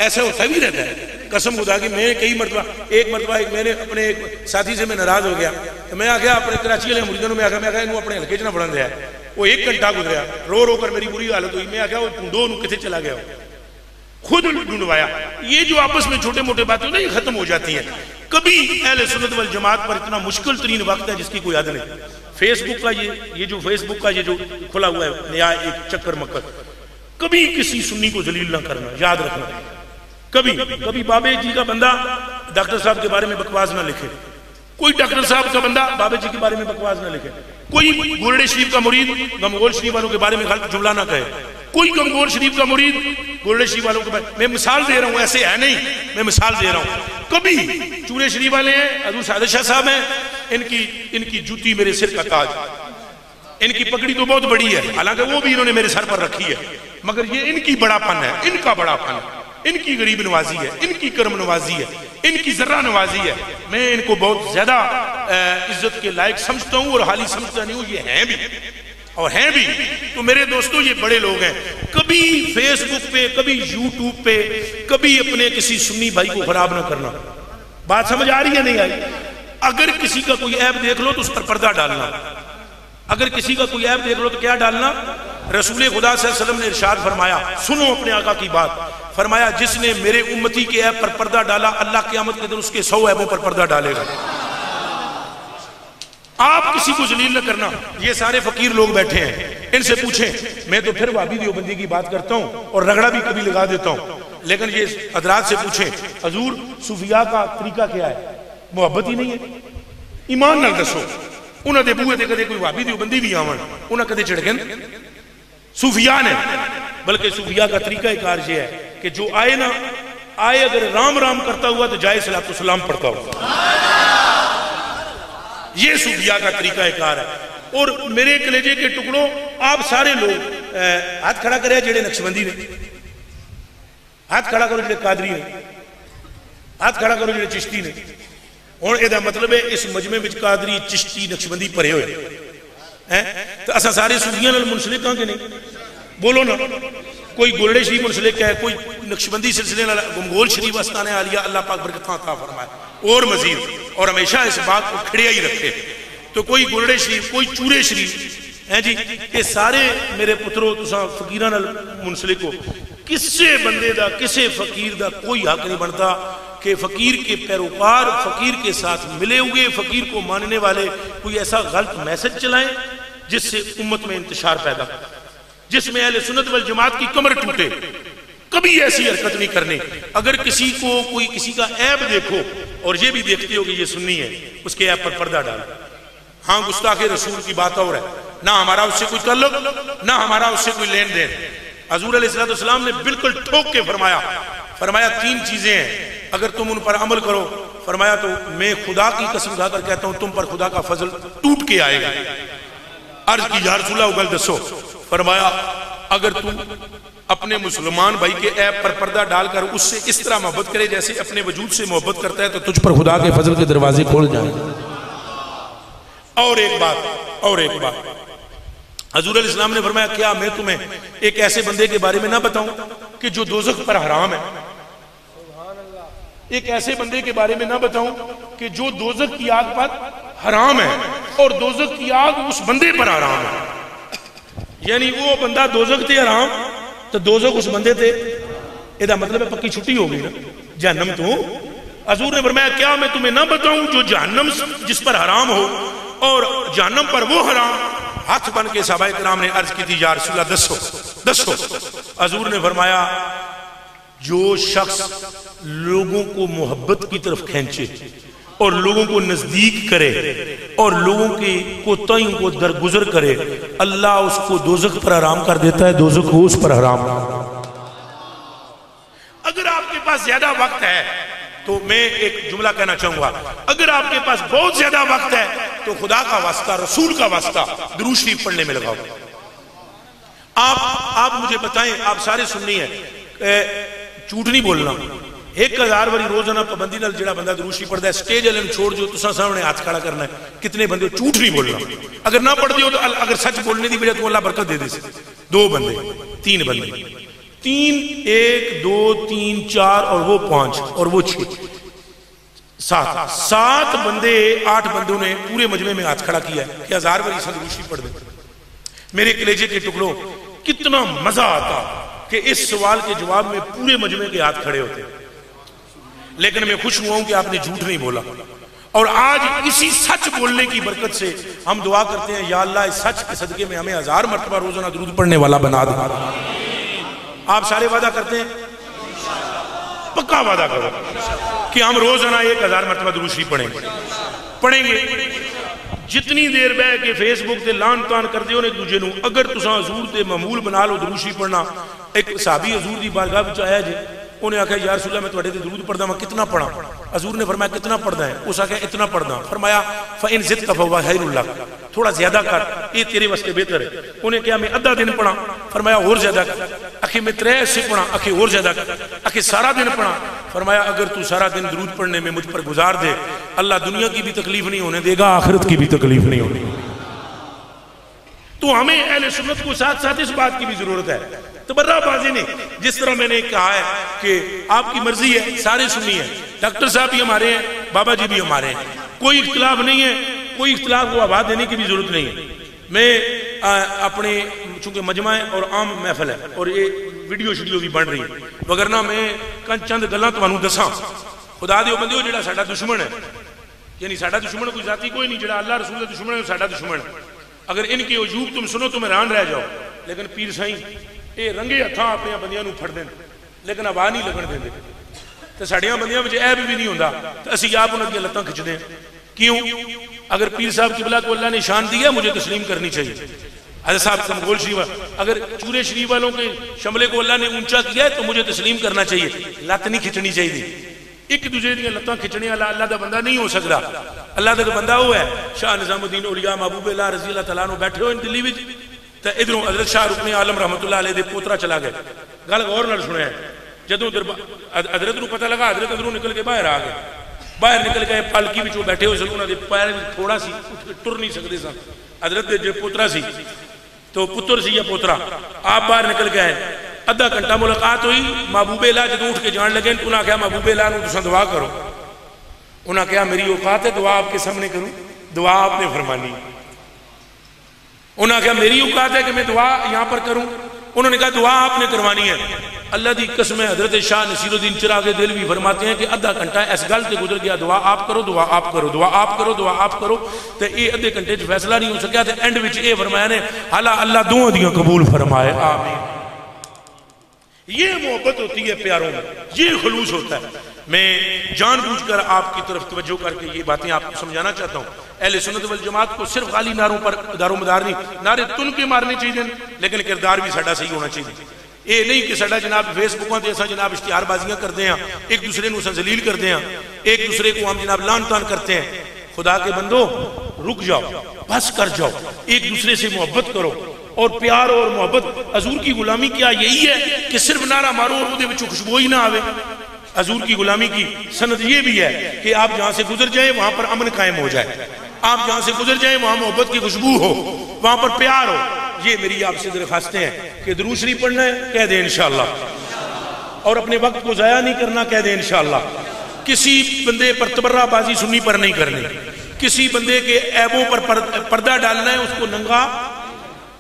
ऐसा होता भी रहता है। कसम खुदा की मैं कई मरतबा, एक मरतबा मैंने अपने एक साथी से मैं नाराज हो गया, तो मैं आख्या अपने कराची वाले मुरीदों में आख्या, मैं इन्होंने अपने हल्के च ना बढ़न दिया। वो 1 घंटा गुजरिया, रो रो कर मेरी बुरी हालत हुई। मैं आख्या वो ढूंढो कितने चला गया, खुद ढूंढवाया। ये जो आपस में छोटे मोटे बातें ना ये खत्म हो जाती हैं। कभी अहले सुन्नत वल जमात पर इतना मुश्किल तरीन वक्त है जिसकी कोई हद नहीं। फेसबुक का ये जो फेसबुक का ये जो खुला हुआ है नया एक चक्कर मक्कर, कभी किसी सुन्नी को जलील ना करना, याद रखना। कभी बाबे जी का बंदा डॉक्टर साहब के बारे में बकवास ना लिखे, कोई डॉक्टर साहब का बंदा बाबे जी के बारे में बकवास ना लिखे, कोई गोरडे शरीफ का मुरीद गमगोल शरीफ वालों के बारे में गलत जुमला ना कहे, कोई गमगोल शरीफ का मुरीद गोरडे शरीफ वालों के बारे में। मैं मिसाल दे रहा हूं, ऐसे है नहीं, मैं मिसाल दे रहा हूं। कभी चूरे शरीफ वाले हैं, हजूर सादिक शाह साहब हैं, इनकी जूती मेरे सिर का ताज, इनकी पगड़ी तो बहुत बड़ी है, हालांकि वो भी इन्होंने मेरे सर पर रखी है, मगर ये इनकी बड़ापन है, इनका बड़ापन है, इनकी गरीब नवाजी है, इनकी करम नवाजी है, इनकी जर्रा नवाजी है। मैं इनको बहुत ज्यादा इज्जत के लायक समझता हूं और हाली समझता नहीं हूं, ये हैं भी और हैं भी। तो मेरे दोस्तों ये बड़े लोग हैं, कभी फेसबुक पे, कभी यूट्यूब पे, कभी अपने किसी सुन्नी भाई को खराब ना करना। बात समझ आ रही है नहीं आई? अगर किसी का कोई ऐब देख लो तो उस पर पर्दा डालना, अगर किसी का कोई ऐब देख लो तो क्या डालना? रसूल खुदा सल्लल्लाहु अलैहि वसल्लम ने इरशाद फरमाया, सुनो अपने आका की बात, फरमाया जिसने मेरे उम्मती के ऐब पर पर्दा डाला अल्लाह क़यामत के दिन उसके 100 ऐबों पर पर्दा डालेगा। आप किसी को जलील न करना। ये सारे फकीर लोग बैठे हैं, इनसे पूछें, मैं तो फिर वाबी देवबंदी की बात करता हूं और रगड़ा भी कभी लगा देता हूं, लेकिन ये हजरात से पूछें, हजूर सूफिया का तरीका क्या है? मोहब्बत ही नहीं है। ईमान नाल दसो, उन्होंने बूहे ते कदे कोई वाबी देवबंदी भी आवन, उन्हें कदे झिड़कन सूफिया ने? बल्कि सूफिया का तरीका एक कार ये है कि जो आए ना आए, अगर राम राम करता हुआ तो जाए सलातो सलाम पढ़ता हुआ। ये सूफिया का तरीका एक कार है। और मेरे कलेजे के टुकड़ों, आप सारे लोग हाथ खड़ा करे जेड़े नक्शबंदी ने, हाथ खड़ा करो जेड़े कादरी ने, हाथ खड़ा करो जेड़े चिश्ती ने। हुण इहदा मतलब है इस मजमे विच कादरी चिश्ती नक्शबंदी भरे हुए हैं, तो असा सारे सूफियां नाल मुंसलिक हां कि नहीं? बोलो ना। कोई गोलड़े शरीफ मुंसलिक है, कोई नक्शबंदी सिलसिले नाल गंगोल शरीफ आस्ताने आलिया, अल्लाह पाक बरकत अता फरमाए और मजीद, और हमेशा इस बात को खड़िया ही रखे। तो कोई गोलड़े शरीफ, कोई चूरे शरीफ है जी, ये सारे मेरे पुत्रों तुसां फकीरां नाल मुंसलिक हो। किसी बंदे दा, किसी फकीर दा कोई हक नहीं बनता कि फकीर के पैरोकार, फकीर के साथ मिले हुए, फकीर को मानने वाले कोई ऐसा गलत मैसेज चलाएं जिससे उम्मत में इंतशार पैदा, जिसमें अहले सुन्नत वल जमात की कमर टूटे। कभी ऐसी हरकत नहीं करनी। अगर किसी को कोई किसी का ऐब देखो और ये भी देखते हो कि ये सुन्नी है, उसके ऐब पर पर्दा डालो। हाँ, गुस्ताखे रसूल की बात और है, ना हमारा उससे कोई ताल्लुक, ना हमारा उससे कोई लेन देन। हजूर अलैहिस्सलाम ने बिल्कुल ठोक के फरमाया, फरमाया 3 चीजें हैं, अगर तुम उन पर अमल करो, फरमाया तो मैं खुदा की कसम खाकर कहता हूं तुम पर खुदा का फजल टूट के आएगा। अर्ज की या रसूल अल्लाह, गल दसो। फरमाया अगर तुम अपने मुसलमान भाई के ऐब पर पर्दा डालकर उससे इस तरह मोहब्बत करे जैसे अपने वजूद से मोहब्बत करता है, तो तुझ पर खुदा के फजल के दरवाजे खोल जाएंगे। और एक बात, हजूर अलैहिस्सलाम ने फरमाया, क्या मैं तुम्हें एक ऐसे बंदे के बारे में ना बताऊं कि जो दोज़ख पर हराम है? एक ऐसे बंदे के बारे में ना बताऊं कि जो दोज़ख की आग पर हराम है और दोज़ख की आग उस बंदे पर हराम है। यानी वो बंदा दोज़ख ते हराम तो दोज़ख उस बंदे ते, इसका मतलब है पक्की छुट्टी हो गई ना जहन्नम तो। हजूर ने फरमाया, क्या मैं तुम्हें ना बताऊं जो जहन्नम जिस पर हराम हो और जहन्नम पर वो हराम? हाथ बन के सहाबा किराम ने अर्ज की थी, या रसूल अल्लाह दसो। हजूर ने फरमाया, जो शख्स लोगों को मोहब्बत की तरफ खींचे और लोगों को नजदीक करे और लोगों की कोताहियों को दरगुजर करे, अल्लाह उसको दोज़ख पर हराम कर देता है, दोज़ख हो उस पर हराम। अगर आपके पास ज्यादा वक्त है तो मैं एक जुमला कहना चाहूंगा, अगर आपके पास बहुत ज्यादा वक्त है तो खुदा का वास्ता, रसूल का वास्ता दुरूद शरीफ पढ़ने में लगाओ। आप मुझे बताएं, आप सारे सुन्नी है, झूठ नहीं बोलना। 1000 बारी रोजाना पाबंदी नाल जेड़ा बंदा दुरूद शरीफ पढ़दा है, स्टेज वाले छोड़ जो तुसा सामने हाथ खड़ा करना है, कितने बंदे झूठ नहीं बोलना। अगर ना पढ़ दियो तो अगर सच बोलने की वजह तो अल्लाह बरकत दे दे। 2 बंदे 3 बंदे 3 1 2 3 4 और वो 5 और वो 6 7 बंदे 8 बंदों ने पूरे मजमे में हाथ खड़ा किया है कि 1000 बारी दुरूद शरीफ पढ़ दे। मेरे कलेजे के टुकड़ों, कितना मजा आता कि इस सवाल के जवाब में पूरे मजमे के हाथ खड़े होते। लेकिन मैं खुश हुआ हूं कि आपने झूठ नहीं बोला। और आज इसी सच बोलने की बरकत से हम दुआ करते हैं, या अल्लाह इस सच के सदके में हमें 1000 मरतबा रोजाना दुरूद पढ़ने वाला बना दे। आप सारे वादा करते हैं? पक्का वादा करो कि हम रोजाना 1000 मरतबा दुरूद शरीफ पढ़ेंगे। जितनी देर बह के फेसबुक से लान तान करते हो एक दूजे को, अगर तुसा हजूर से मामूल बना लो दुरूद शरीफ पढ़ना। एक सहाबी हजूर की बारगाह में आया जी, उन्हें आख्या, या रसूल अल्लाह मैं तुहाडे ते दुरूद पढ़दा मैं कितना पढ़ा? हजूर ने फरमाया, कितना पढ़दा है? उस आख्या, इतना पढ़दा। फरमाया, फ़इन ज़िदत फ़हुव खैरुल लक, थोड़ा ज्यादा कर, ये तेरे वास्ते बेहतर है। उन्हें क्या मैं आधा दिन पढ़ा? फरमाया और ज्यादा कर। आखिर मैं 3 हिस्से पढ़ा? आखिर और ज्यादा कर। आखिर सारा दिन पढ़ा? फरमाया, अगर तू सारा दिन दुरूद पढ़ने में मुझ पर गुजार दे, अल्लाह दुनिया की भी तकलीफ नहीं होने देगा, आखिरत की भी तकलीफ नहीं होनी। तो हमें अहले सुन्नत को साथ साथ इस बात की भी जरूरत है, तबर्राबाजी नहीं। जिस तरह मैंने कहा है कि आपकी मर्जी है, सारे सुन्नी है, डॉक्टर साहब भी हमारे हैं, बाबा जी भी हमारे हैं, कोई इख्तिलाफ नहीं है, कोई इख्तिलाफ को आवाज़ देने की भी जरूरत नहीं है। मैं अपने चूंकि मजमा है और आम महफल है और ये वीडियो शीडियो भी बन रही है, वगरना मैं चंद गल्लां तुहानूं दसां। खुदा दे बंदे जिहड़ा साडा दुश्मन है, यानी साडा दुश्मन कोई जाती कोई नहीं, जिहड़ा अल्लाह रसूल दा दुश्मन है साडा दुश्मन है। अगर इनके वजूब तुम सुनो तो हैरान रह जाओ। लेकिन पीर साईं ये रंगे हत्थां अपने बंदियां नूं फड़दे ने, लेकिन हवा नहीं लगन देंदे, तो साडियां बंदियां विच ऐब भी नहीं हुंदा, तो असीं आप उन्हां दीयां लत्तां खिचदे हैं। क्यों? अगर पीर साहब किबला को अल्लाह ने शान दिया, मुझे तस्लीम करनी चाहिए। हज़रत साहब कमगोल शरीफ, अगर चूरे शरीफ वालों के शमले को अल्लाह ने ऊंचा किया है तो मुझे तस्लीम करना चाहिए, लत नहीं खिंचनी चाहिए। एक दूसरे दी लत्तां खिंचने वाला अल्लाह का बंदा नहीं हो सकता। अल्लाह का बंदा वो है शाह निजामुद्दीन औलिया महबूब अल्लाह रज़ी अल्लाह तआला अन्हु बैठे हुए दिल्ली में, तो इधरों हज़रत शाह रुकने आलम रहमतुल्लाह अलैह दे पोतरा चला गया। गल गौर नाल सुनिया, जदों हज़रत नूं पता लगा, हज़रत अंदरों निकल के बाहर आ गए। बाहर निकल गए, पालकी विचों बैठे हुए सन, उन्होंने पैर थोड़ा सी टुर नहीं सकते सन। हज़रत दे जो पोतरा सी, तो पुत्र सी या पोतरा, आप बाहर निकल गए। अद्धा घंटा मुलाकात हुई, महबूबे अल्लाह जदों उठ के जान लगे, उन्हें आख्या महबूबे अल्लाह नूं तुसीं दुआ करो। उन्हें कहा मेरी औकात है दुआ आपके सामने करूं? दुआ आपने फरमानी। उन्हें कहा मेरी औकात है कि मैं दुआ यहां पर करूं? उन्होंने कहा दुआ आपने करवानी है। अल्लाह की कसम है, हजरत शाह नसीरुद्दीन चिरागे दिल भी फरमाते हैं कि अद्धा घंटा इस गल से गुजर गया, दुआ आप करो, दुआ आप करो, दुआ आप करो, दुआ आप करो, तो ये अद्धे घंटे फैसला नहीं हो सकिया। तो एंड में ये फरमाया ने हाला अल्लाह दोवां दियां कबूल फरमाए, आमीन। ये मोहब्बत होती है प्यारों में, ये खुलूस होता है। मैं जानबूझकर आपकी तरफ तवज्जो करके ये बातें आपको समझाना चाहता हूँ। अहले सुन्नत वल जमात को सिर्फ खाली नारों पर दारोमदार नहीं, नारे तुन के मारने चाहिए, लेकिन किरदार भी साडा सही होना चाहिए। ये नहीं कि साडा जनाब फेसबुकों से असा जनाब इश्तिहारबाजियां करते हैं, एक दूसरे को जलील करते हैं, एक दूसरे को हम जनाब लान तान करते हैं। खुदा के बंदो रुक जाओ, बस कर जाओ, एक दूसरे से मोहब्बत करो और प्यार और मोहब्बत। हजूर की गुलामी क्या यही है कि सिर्फ नारा मारो और उहदे विचों खुशबू ही ना आवे? हजूर की गुलामी की सनद ये भी है कि आप जहां से गुजर जाए वहां पर अमन कायम हो जाए, आप जहां से गुजर जाए वहां मोहब्बत की खुशबू हो, वहां पर प्यार हो। ये मेरी आपसे दरखास्तें हैं कि दुरूद शरीफ पढ़ना है, कह दे इंशाअल्लाह, और अपने वक्त को जाया नहीं करना, कह दे इंशाअल्लाह। किसी बंदे पर तबर्राबाजी सुन्नी पर नहीं करनी, किसी बंदे के ऐबों पर पर्दा डालना है, उसको नंगा।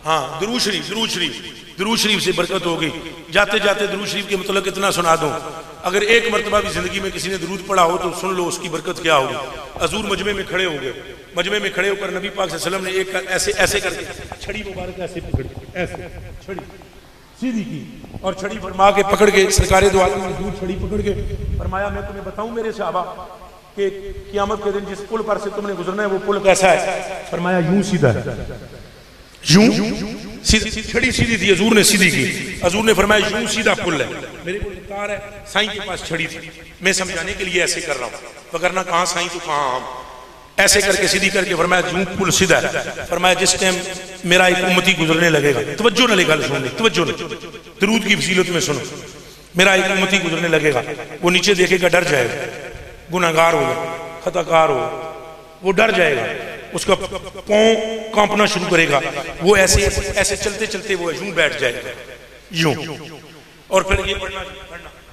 हाँ, दुरूद शरीफ, दुरूद शरीफ, दुरूद शरीफ से बरकत होगी। जाते जाते दुरूद शरीफ के मतलब इतना सुना दूं, अगर एक मरतबा भी जिंदगी में किसी ने दुरूद पढ़ा हो तो सुन लो उसकी बरकत क्या होगी। हजूर मजमे में खड़े हो गए, मजमे में खड़े होकर नबी पाक सल्लल्लाहु अलैहि वसल्लम ने एक ऐसे ऐसे करके छड़ी मुबारक ऐसे पकड़ी, ऐसे छड़ी सीधी की और छड़ी फरमा के पकड़ के सरकारे दो आलम ने छड़ी पकड़ के फरमाया मैं तुम्हें बताऊं मेरे सहाबा कि क़यामत के दिन जिस पुल पर से तुमने गुजरना है वो पुल कैसा है? फरमाया यूं सीधा है, यूं छड़ी सीधी थी, हजूर ने सीधी की। हजूर ने फरमाया यूं सीधा पुल है। मेरे को इनकार है, साईं के पास छड़ी थी, मैं समझाने के लिए ऐसे कर रहा हूँ, वगरना कहाँ साईं तो कहाँ हम। ऐसे करके सीधी करके फरमाया यूं पुल सीधा है। फरमाया जिस टाइम मेरा एक उम्मती गुजरने लगेगा, तवज्जो न लेगा, सुन ले, तवज्जो न, दरूद की फजीलत में सुनो, मेरा एक उम्मती गुजरने लगेगा, वो नीचे देखेगा डर जाएगा, गुनाहगार होगा, खताकार होगा, वो डर जाएगा, उसका पांव कांपना शुरू करेगा, वो ऐसे ऐसे चलते चलते वो यूं बैठ जाएगा, यूं। और फिर ये पढ़ना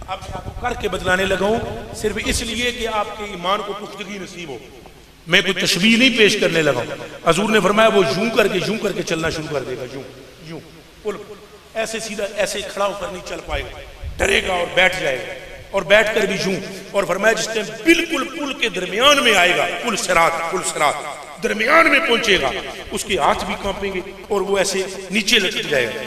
अब आपको करके बतलाने लगा हूं सिर्फ इसलिए कि आपके ईमान को पुख्तगी नसीब हो। मैं कोई तशबीह नहीं पेश करने लगा हूं। हजूर ने फरमाया वो यूं करके चलना शुरू कर देगा, यूं यूं पुल ऐसे सीधा ऐसे खड़ा होकर नहीं चल पाएगा, डरेगा और बैठ जाएगा, और बैठ कर भी यूं। और फरमाया जिस टाइम बिल्कुल पुल के दरमियान में आएगा, पुल सिरात दरमियान में पहुंचेगा, उसके हाथ भी कांपेंगे और वो ऐसे नीचे लटक जाएगा,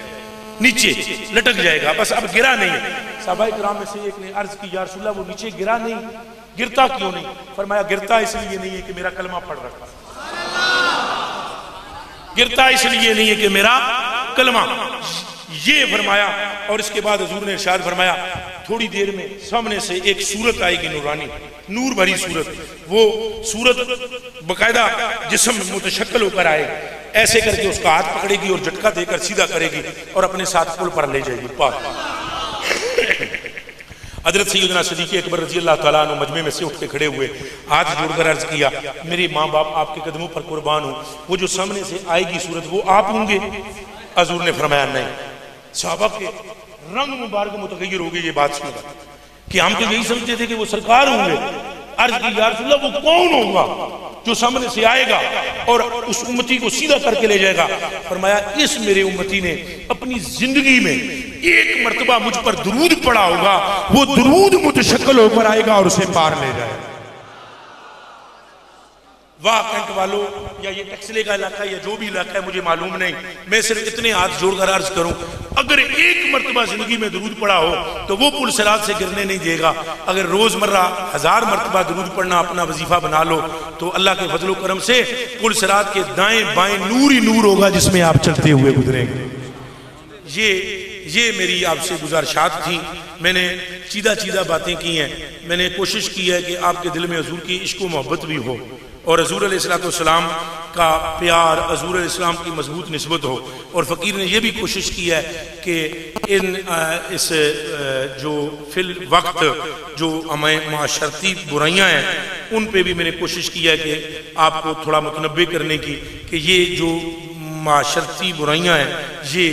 नीचे लटक जाएगा, बस अब गिरा नहीं है। सहाबा किराम में से एक ने अर्ज की या रसूलल्लाह वो नीचे गिरा नहीं, गिरता क्यों नहीं? फरमाया गिरता इसलिए नहीं है कि मेरा कलमा पढ़ रखा, गिरता इसलिए नहीं है कि मेरा कलमा, ये फरमाया। और इसके बाद हुजूर ने इरशाद फरमाया थोड़ी देर में सामने से एक सूरत आएगी, नूरानी नूर भरी सूरत, वो सूरत बकायदा जिस्म मुतशक्किल होकर आएगी, ऐसे करके उसका हाथ पकड़ेगी और झटका देकर सीधा करेगी और अपने साथ पुल पर ले जाएगी पार। हजरत सैयदना सिद्दीक़ अकबर रज़ी अल्लाह तआला अन्हु मजमे में से उठ के खड़े हुए, हाथ जोड़कर अर्ज किया मेरे माँ बाप आपके कदमों पर कुर्बान हूँ, वो जो सामने से आएगी सूरत वो आप होंगे? हजूर ने फरमाया नहीं। सहाबा के रंग मुबारक मुतगय्यर हो गई ये बात सुनकर कि हम तो यही समझते थे कि वो सरकार होंगे। अर्ज की या रसूल अल्लाह वो कौन होगा जो सामने से आएगा और उस उम्मती को सीधा करके ले जाएगा? फरमाया इस मेरे उम्मती ने अपनी जिंदगी में एक मर्तबा मुझ पर दुरूद पड़ा होगा, वो दुरूद मुतशक्किल होकर आएगा और उसे पार ले जाएगा। वाह कैंट वालों, या ये टक्सले का इलाका या जो भी इलाका है मुझे मालूम नहीं, मैं सिर्फ इतने हाथ जोड़कर अर्ज करूं, अगर एक मर्तबा जिंदगी में दुरूद पड़ा हो तो वो पुल सिरात से गिरने नहीं देगा। अगर रोजमर्रा 1000 मर्तबा दुरूद पढ़ना अपना वजीफा बना लो तो अल्लाह के फजल करम से पुल सिरात के दाएं बाएं नूर ही नूर होगा जिसमें आप चलते हुए गुजरेंगे। ये मेरी आपसे गुजारिशात थी। मैंने सीधा सीधा बातें की हैं। मैंने कोशिश की है कि आपके दिल में हजूर की इश्क व मोहब्बत भी हो और हजूर अलैहिस्सलाम का प्यार, हजूर अलैहिस्सलाम की मजबूत निस्बत हो। और फ़कीर ने यह भी कोशिश की है कि इस जो फिल वक्त जो हमें माशरती बुराइयां हैं उन पे भी मैंने कोशिश की है कि आपको थोड़ा मुतनब्बे करने की कि ये जो माशरती बुराइयां हैं ये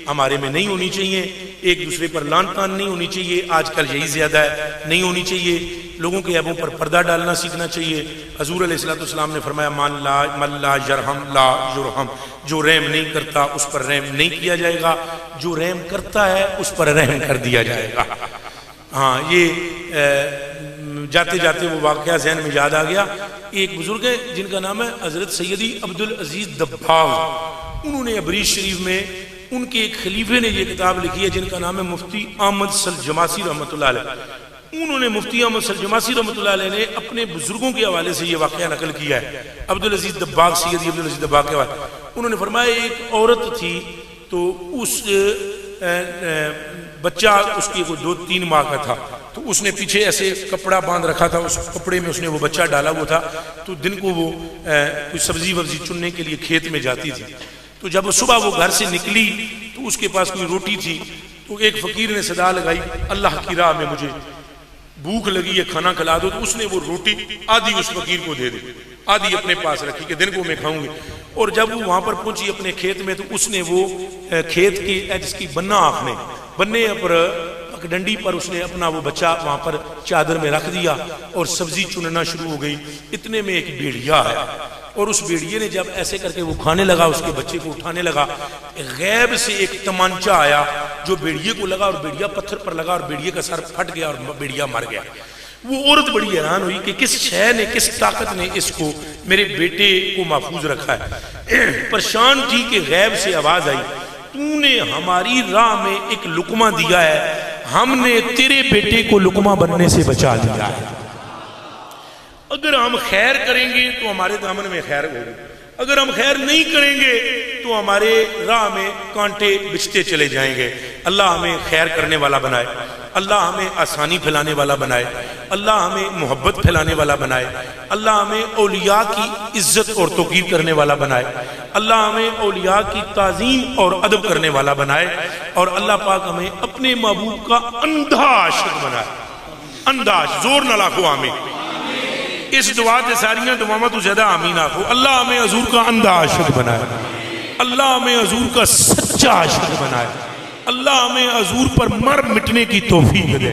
हमारे में नहीं होनी चाहिए। एक दूसरे पर लान तान नहीं होनी चाहिए, आजकल यही ज्यादा है, नहीं होनी चाहिए। लोगों के ऐबों पर पर्दा डालना सीखना चाहिए। हजूर अलैहिस्सलाम ने फरमाया मन ला यरहम ला युरहम, जो रहम नहीं करता उस पर रहम नहीं किया जाएगा, जो रहम करता है उस पर रहम कर दिया जाएगा। हाँ, ये जाते जाते वो वाक़या ज़हन में याद आ गया। एक बुजुर्ग है जिनका नाम है हजरत सैयदी अब्दुल अजीज दब्बाग। उन्होंने अबरीश शरीफ में उनके एक खलीफे ने ये किताब लिखी है जिनका नाम है मुफ्ती अहमद सलजमासी रहमतुल्लाह अलैह। उन्होंने मुफ्ती अहमद सलजमासी रहमतुल्लाह अलैह ने अपने बुजुर्गों के हवाले से ये वाक़या नकल किया है। अब्दुल अजीज दब्बाग, सैयदी अब्दुल अजीज दब्बाग के हवाले उन्होंने फरमाया एक औरत थी तो उस बच्चा उसकी कोई 2-3 माह का था, तो उसने पीछे ऐसे कपड़ा बांध रखा था, उस कपड़े में उसने वो बच्चा डाला हुआ था। तो दिन को वो कोई सब्जी वब्जी चुनने के लिए खेत में जाती थी। तो जब सुबह वो घर से निकली तो उसके पास कोई रोटी थी। तो एक फकीर ने सदा लगाई, अल्लाह की राह में मुझे भूख लगी है, खाना खिला दो। तो उसने वो रोटी आधी उस फकीर को दे दी, आधी अपने पास रखी कि दिन को मैं खाऊंगी। और जब वो वहां पर पहुंची अपने खेत में तो उसने वो खेत की जिसकी बन्ना आंखने बन्ने पर डंडी पर उसने अपना वो बच्चा वहां पर चादर में रख दिया और सब्जी चुनना शुरू हो गई। इतने में एक भेड़िया आया और उस भेड़िए ने जब ऐसे करके वो खाने लगा, उसके बच्चे को उठाने लगा, गैब से एक तमंचा आया जो भेड़िए को लगा और भेड़िया पत्थर पर लगा और भेड़िए का सर फट गया और भेड़िया मर गया। वो औरत बड़ी हैरान हुई कि किस शय ने, किस ताकत ने इसको, मेरे बेटे को महफूज रखा है। परेशान थी कि गैब से आवाज आई, तूने हमारी राह में एक लुकमा दिया है, हमने तेरे बेटे को लुकमा बनने से बचा लिया है। अगर हम खैर करेंगे तो हमारे दामन में खैर होगी, अगर हम खैर नहीं करेंगे तो हमारे राह में कांटे बिछते चले जाएंगे। अल्लाह हमें खैर करने वाला बनाए, अल्लाह हमें आसानी फैलाने वाला बनाए, अल्लाह हमें मोहब्बत फैलाने वाला बनाए, अल्लाह हमें औलिया की इज्जत और तौकीर करने वाला बनाए, अल्लाह हमें औलिया की ताज़ीम और अदब करने वाला बनाए, और अल्लाह पाक हमें अपने महबूब का अंधा आशिक बनाए। अंधा, जोर न लाखो आमीन। इस दुआ से सारियां दुआवां तो ज्यादा आमीन आखो। अल्लाह हमें हजूर का अंधा आशिक बनाए, अल्लाह हमें हजूर का सच्चा आशिक बनाए, अल्लाह हमें हजूर पर मर मिटने की तौफीक दे,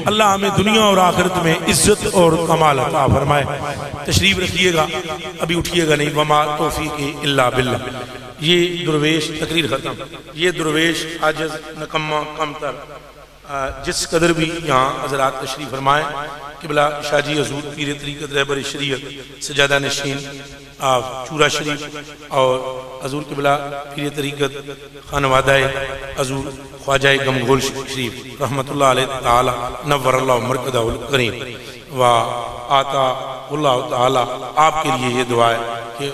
अल्लाह हमें दुनिया और आखिरत में इज्जत और कमाल अता फरमाए। तशरीफ रखिएगा, अभी उठिएगा नहीं। वमा तौफीक इल्ला बिल्लाह। ये दुर्वेश तकरीर खत्म। ये दुर्वेश आजिज़ नकम्मा कमतर जिस कदर भी यहाँ हजरात तशरीफ फरमाए, किबला शाजी हजूर पीर तरीक़त रहबर शरीयत सजादा नशीन चूरा शरीफ और हजूर किबला पीर तरीक़त खानवादाए हजूर ख्वाजा गमगोल शरीफ रहमतुल्लाह अलैहि ताला नव्वरल्लाहु मरकदहुल करीम व आताहुल्लाहु ताला। आपके लिए ये दुआ है कि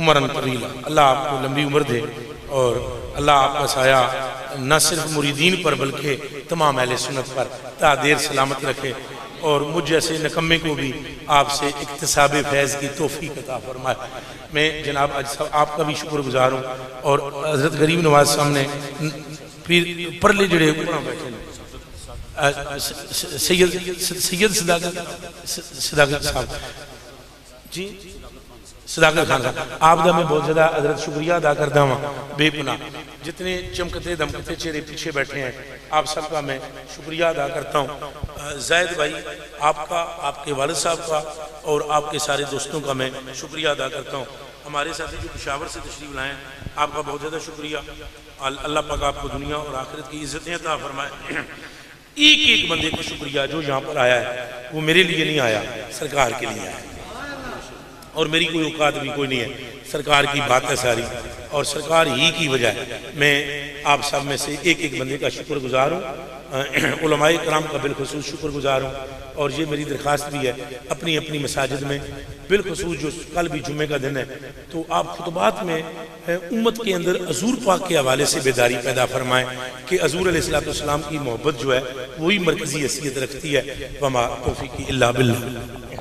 उमरन तवीला, अल्लाह आपको लंबी उम्र दे और अल्लाह आपका साया न सिर्फ मुरीदीन पर बल्कि तमाम अहले सुन्नत पर ता देर सलामत रखे, और मुझ जैसे नकम्मे को भी आपसे इक्तिसाब फैज़ की तौफीक अता फरमाए। मैं जनाब आज आपका भी शुक्रगुजार हूँ, और हज़रत गरीब नवाज सामने फिर परले जड़े बैठे सैयद सदाकत साहब जी सदाकत खान साहब आप दा मैं बहुत ज़्यादा हजरत शुक्रिया अदा करता हूँ बेपना। जितने चमकते दमकते चेहरे पीछे बैठे हैं आप सबका मैं शुक्रिया अदा करता हूँ। ज़ैद भाई आपका, आपके वालिद साहब का और आपके सारे दोस्तों का मैं शुक्रिया अदा करता हूँ। हमारे साथी जो पेशावर से तशरीफ लाए आपका बहुत ज़्यादा शुक्रिया। अल्लाह पाक आपको दुनिया और आखिरत की इज़्ज़तें अता फरमाए। एक एक बंदे को शुक्रिया जो यहाँ पर आया है, वो मेरे लिए नहीं आया, सरकार के लिए आया और मेरी कोई औकात भी कोई नहीं है, सरकार की बात है सारी और सरकार ही की वजह है मैं आप सब में से एक एक बंदे का शुक्रगुजार हूँ। उलमाए कराम का बिलखसूस शुक्रगुजार हूँ और ये मेरी दरख्वास्त भी है अपनी अपनी मसाजिद में बिलखसूस जो कल भी जुम्मे का दिन है तो आप खुतबात में उम्मत के अंदर हजूर पाक के हवाले से बेदारी पैदा फरमाएं कि हजूर अलैहिस्सलाम की मोहब्बत जो है वही मरकजी हैसियत रखती है। वमा तौफीकी इल्ला बिल्लाह।